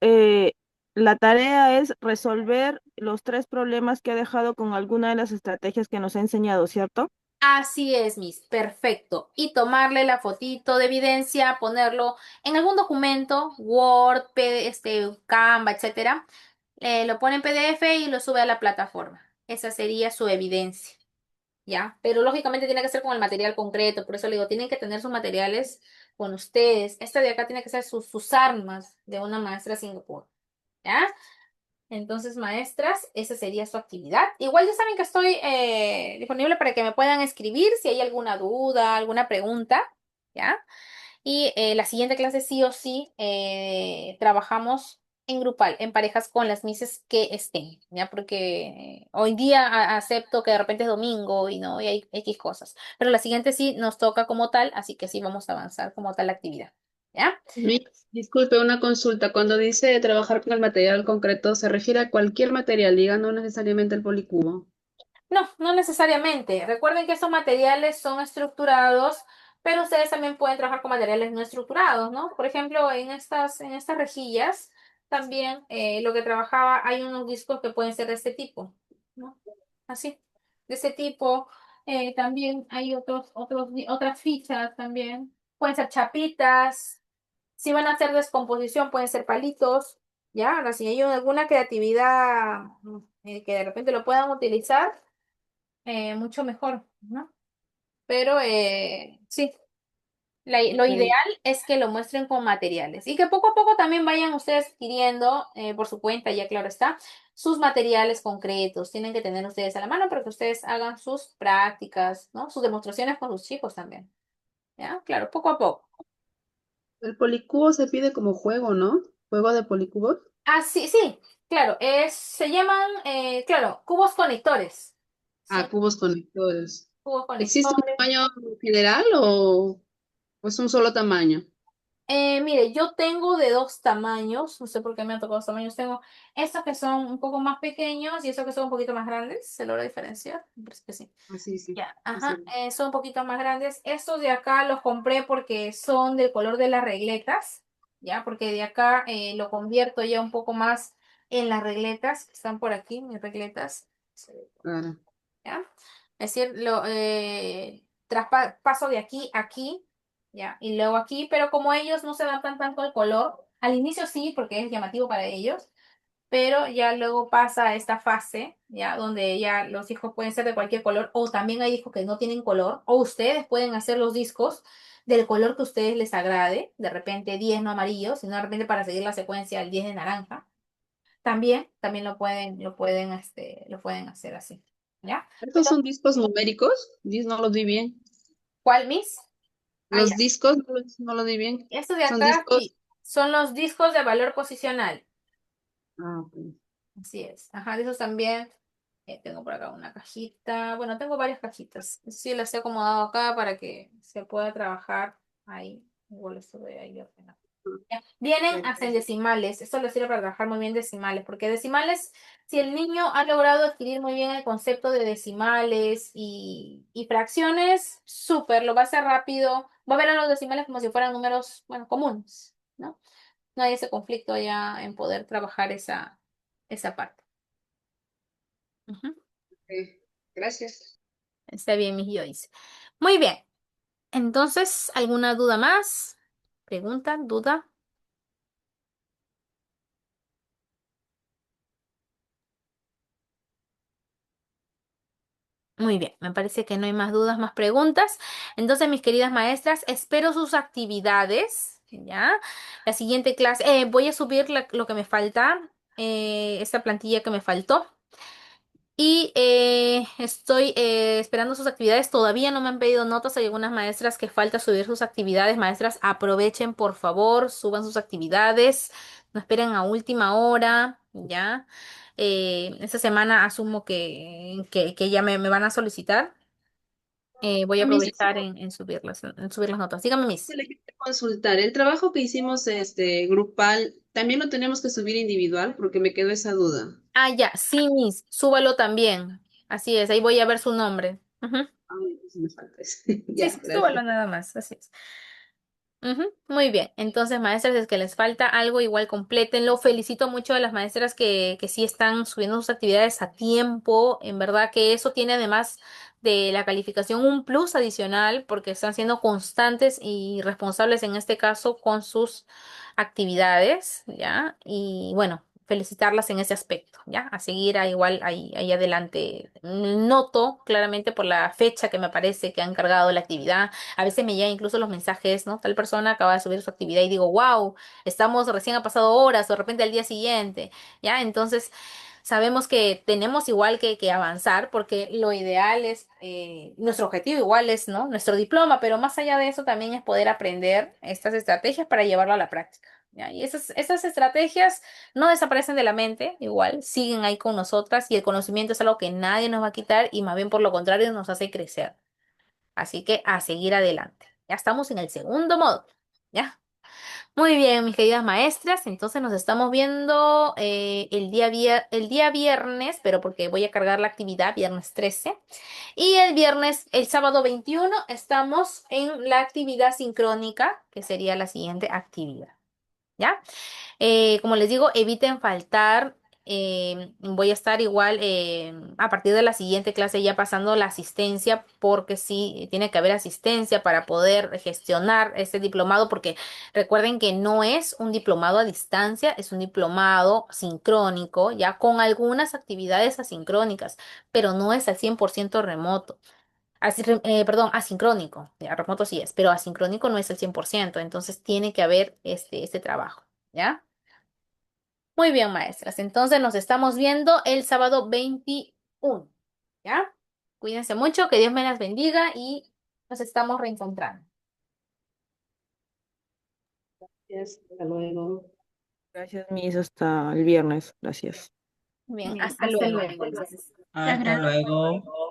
la tarea es resolver los tres problemas que ha dejado con alguna de las estrategias que nos ha enseñado, ¿cierto? Así es, Miss. Perfecto. Y tomarle la fotito de evidencia, ponerlo en algún documento, Word, Canva, etcétera. Lo pone en PDF y lo sube a la plataforma. Esa sería su evidencia, ¿ya? Pero lógicamente tiene que ser con el material concreto. Por eso le digo, tienen que tener sus materiales con ustedes. Esta de acá tiene que ser sus armas de una maestra de Singapur, ¿ya? Entonces, maestras, esa sería su actividad. Igual ya saben que estoy disponible para que me puedan escribir si hay alguna duda, alguna pregunta, ¿ya? Y la siguiente clase sí o sí trabajamos en grupal, en parejas con las mises que estén, ¿ya? Porque hoy día acepto que de repente es domingo y no, y hay X cosas. Pero la siguiente sí nos toca como tal, así que sí vamos a avanzar como tal la actividad, ¿ya? Disculpe, una consulta. Cuando dice trabajar con el material concreto, ¿se refiere a cualquier material, diga, no necesariamente el policubo? No, no necesariamente. Recuerden que estos materiales son estructurados, pero ustedes también pueden trabajar con materiales no estructurados, ¿no? Por ejemplo, en estas rejillas, también lo que trabajaba, hay unos discos que pueden ser de este tipo, ¿no? Así, de ese tipo. También hay otras fichas también. Pueden ser chapitas. Si van a hacer descomposición, pueden ser palitos. ¿Ya? Ahora, si hay alguna creatividad que de repente lo puedan utilizar mucho mejor, ¿no? Pero sí, lo Ok. ideal es que lo muestren con materiales y que poco a poco también vayan ustedes adquiriendo por su cuenta, ya claro está, sus materiales concretos. Tienen que tener ustedes a la mano para que ustedes hagan sus prácticas, ¿no? Sus demostraciones con sus chicos también, ¿ya? Claro, poco a poco. El policubo se pide como juego, ¿no? Juego de policubos. Ah, sí, sí, claro, se llaman, claro, cubos conectores. Ah, Sí, cubos conectores. cubos ¿Existe un conectores. tamaño general o es un solo tamaño? Mire, yo tengo de dos tamaños, no sé por qué me han tocado dos tamaños. Tengo estos que son un poco más pequeños y estos que son un poquito más grandes. ¿Se logra diferenciar? Me parece que sí. Ah, sí, sí. Ya, Sí, sí. ajá, son un poquito más grandes. Estos de acá los compré porque son del color de las regletas, ya, porque de acá lo convierto ya un poco más en las regletas que están por aquí, mis regletas. Claro. ¿Ya? Es decir, paso de aquí a aquí, ¿ya? Y luego aquí, pero como ellos no se adaptan tanto al color, al inicio sí, porque es llamativo para ellos, pero ya luego pasa a esta fase, ¿ya? Donde ya los discos pueden ser de cualquier color, o también hay discos que no tienen color, o ustedes pueden hacer los discos del color que a ustedes les agrade, de repente 10 no amarillos, sino de repente para seguir la secuencia el 10 de naranja. También lo pueden hacer así, ¿ya? ¿Estos son discos numéricos? No los di bien. ¿Cuál, Miss? Ah, ya. Los discos, no los di bien. Estos de Son acá discos. sí, son los discos de valor posicional. Ah, ok. Así es. Ajá, de esos también. Tengo por acá una cajita. Bueno, tengo varias cajitas. Sí, las he acomodado acá para que se pueda trabajar ahí. Igual esto de ahí ordenado. Ya. Vienen hasta en Perfecto. decimales. Esto les sirve para trabajar muy bien decimales, porque decimales, si el niño ha logrado adquirir muy bien el concepto de decimales y fracciones, súper, lo va a hacer rápido. Va a ver a los decimales como si fueran números, bueno, comunes, ¿no? No hay ese conflicto ya en poder trabajar esa parte. Ujú. Ok. Gracias. Está bien, mis Joyce. Muy bien. Entonces, ¿alguna duda más? ¿Pregunta? ¿Duda? Muy bien, me parece que no hay más dudas, más preguntas. Entonces, mis queridas maestras, espero sus actividades, ¿ya? La siguiente clase, voy a subir lo que me falta, esta plantilla que me faltó. Y estoy esperando sus actividades. Todavía no me han pedido notas. Hay algunas maestras que falta subir sus actividades. Maestras, aprovechen, por favor, suban sus actividades. No esperen a última hora, ¿ya? Esta semana asumo que ya me van a solicitar. Voy a A mí sí aprovechar en subir las notas. Dígame, se Miss. le quiere consultar. El trabajo que hicimos grupal, ¿también lo tenemos que subir individual? Porque me quedó esa duda. Ah, ya, sí, Miss. Súbalo también. Así es, ahí voy a ver su nombre. Ujú. Ay, pues me falta eso. Sí, Ya, sí, súbalo gracias. nada más. Así es. Ujú, muy bien, entonces maestras, es que les falta algo, igual complétenlo. Felicito mucho a las maestras que sí están subiendo sus actividades a tiempo. En verdad que eso tiene además de la calificación un plus adicional porque están siendo constantes y responsables en este caso con sus actividades, ¿ya? Y bueno, felicitarlas en ese aspecto, ¿ya? A seguir igual ahí adelante. Noto claramente por la fecha que me parece que han cargado la actividad. A veces me llegan incluso los mensajes, ¿no? Tal persona acaba de subir su actividad y digo, wow, recién ha pasado horas o de repente al día siguiente, ¿ya? Entonces, sabemos que tenemos igual que avanzar porque lo ideal es, nuestro objetivo igual es, ¿no? Nuestro diploma, pero más allá de eso también es poder aprender estas estrategias para llevarlo a la práctica. ¿ya? Y esas estrategias no desaparecen de la mente, igual, siguen ahí con nosotras y el conocimiento es algo que nadie nos va a quitar y más bien por lo contrario nos hace crecer. Así que a seguir adelante. Ya estamos en el segundo módulo, ¿ya? Muy bien, mis queridas maestras, entonces nos estamos viendo el día viernes, pero porque voy a cargar la actividad, viernes 13. Y el sábado 21, estamos en la actividad sincrónica, que sería la siguiente actividad, ¿ya? Como les digo, eviten faltar. Voy a estar igual a partir de la siguiente clase ya pasando la asistencia, porque sí, tiene que haber asistencia para poder gestionar este diplomado, porque recuerden que no es un diplomado a distancia, es un diplomado sincrónico, ya con algunas actividades asincrónicas, pero no es al 100% remoto. Perdón, asincrónico. Ya, remoto sí es, pero asincrónico no es el 100%, entonces tiene que haber este trabajo, ¿ya? Muy bien, maestras. Entonces nos estamos viendo el sábado 21, ¿ya? Cuídense mucho, que Dios me las bendiga y nos estamos reencontrando. Hasta luego. Gracias, Miss. Hasta el viernes. Gracias. Bien, Bien, hasta hasta luego, luego. entonces. Muchas Hasta gracias. luego.